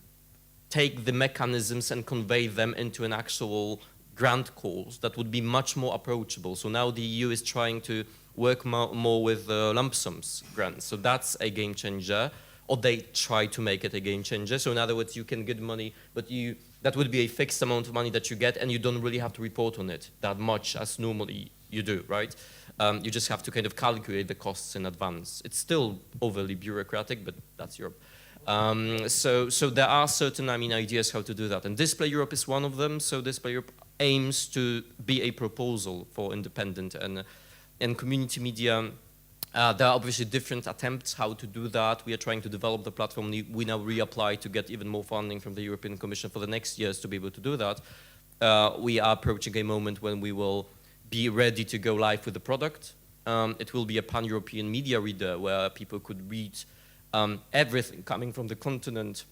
take the mechanisms and convey them into an actual grant calls that would be much more approachable. So now the EU is trying to work more with lump sums grants. So that's a game changer, or they try to make it a game changer. So in other words, you can get money, but that would be a fixed amount of money that you get, and you don't really have to report on it that much as normally you do, right? You just have to kind of calculate the costs in advance. It's still overly bureaucratic, but that's Europe. So there are certain, ideas how to do that. And Display Europe is one of them. So Display Europe aims to be a proposal for independent and community media. There are obviously different attempts how to do that. We are trying to develop the platform. We now reapply to get even more funding from the European Commission for the next years to be able to do that. We are approaching a moment when we will be ready to go live with the product. It will be a pan-European media reader where people could read everything coming from the continent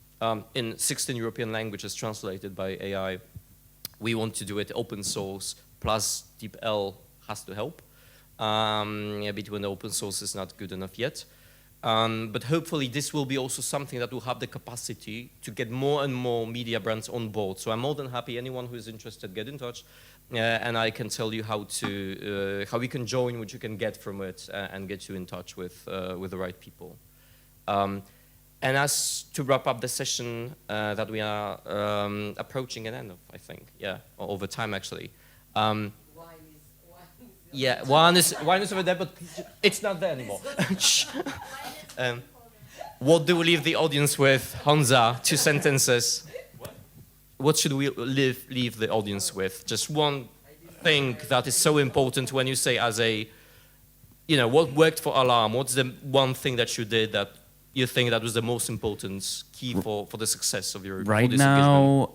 in 16 European languages translated by AI. We want to do it open source, plus DeepL has to help. Between the open source is not good enough yet. But hopefully this will be also something that will have the capacity to get more and more media brands on board. So I'm more than happy, anyone who is interested, get in touch. And I can tell you how we can join, what you can get from it, and get you in touch with the right people. And as to wrap up the session that we are approaching an end of, I think, or over time actually. Yeah, one is over there, but it's not there anymore. What do we leave the audience with, Honza? 2 sentences. What should we leave the audience with? Just one thing that is so important when you say what worked for Alarm? What's the one thing that you did that you think that was the most important key for the success of your right now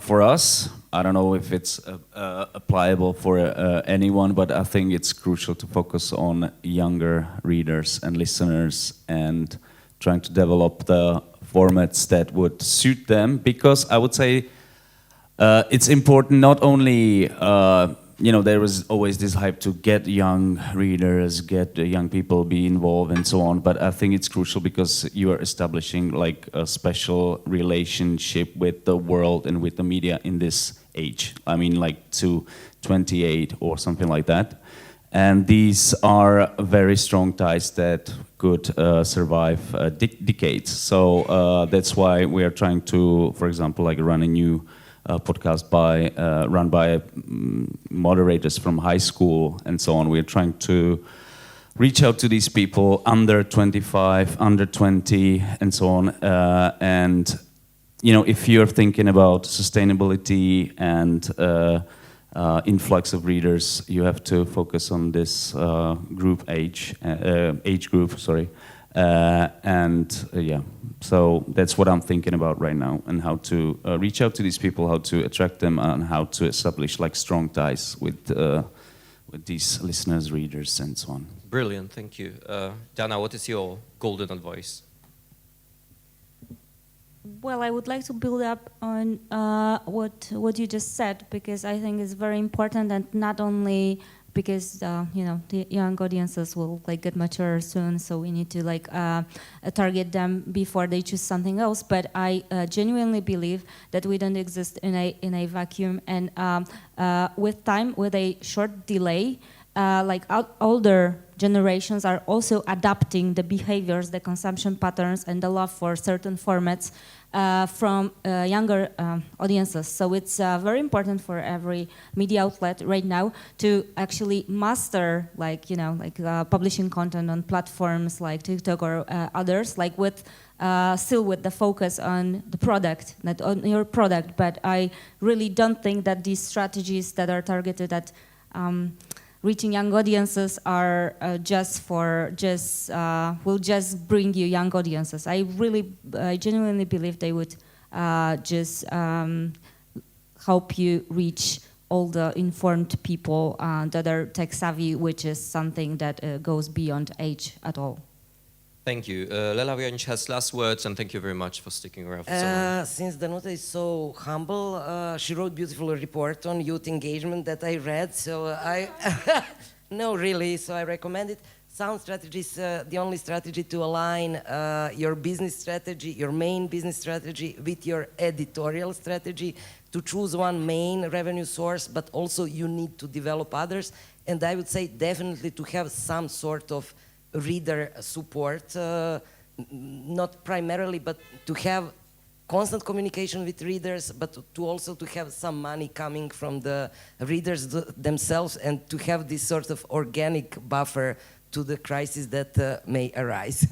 for us? I don't know if it's applicable for anyone, but I think it's crucial to focus on younger readers and listeners and trying to develop the formats that would suit them, because I would say it's important not only there is always this hype to get young readers, get young people be involved and so on, but I think it's crucial because you are establishing like a special relationship with the world and with the media in this age. I mean, like to 28 or something like that. And these are very strong ties that could survive decades. So that's why we are trying to, for example, like run a new podcast run by moderators from high school and so on. We're trying to reach out to these people under 25, under 20, and so on. And if you're thinking about sustainability and influx of readers, you have to focus on this age group. Sorry. So that's what I'm thinking about right now, and how to reach out to these people, how to attract them, and how to establish like strong ties with these listeners, readers, and so on. Brilliant, thank you. Dana, what is your golden advice? Well, I would like to build up on what you just said, because I think it's very important, and not only because the young audiences will get mature soon, so we need to target them before they choose something else. But I genuinely believe that we don't exist in a vacuum, and with time, with a short delay, older generations are also adapting the behaviors, the consumption patterns, and the love for certain formats from younger audiences. So it's very important for every media outlet right now to actually master, publishing content on platforms like TikTok or others, still with the focus on the product, not on your product. But I really don't think that these strategies that are targeted at reaching young audiences are will just bring you young audiences. I genuinely believe they would just help you reach all the informed people that are tech savvy, which is something that goes beyond age at all. Thank you. Lela Vujanić has last words, and thank you very much for sticking around for so long. Since Danuta is so humble, she wrote a beautiful report on youth engagement that I read, so no, really, so I recommend it. Sound strategy is the only strategy to align your business strategy, your main business strategy, with your editorial strategy, to choose one main revenue source, but also you need to develop others. And I would say definitely to have some sort of reader support, not primarily, but to have constant communication with readers, but to also to have some money coming from the readers themselves, and to have this sort of organic buffer to the crisis that may arise.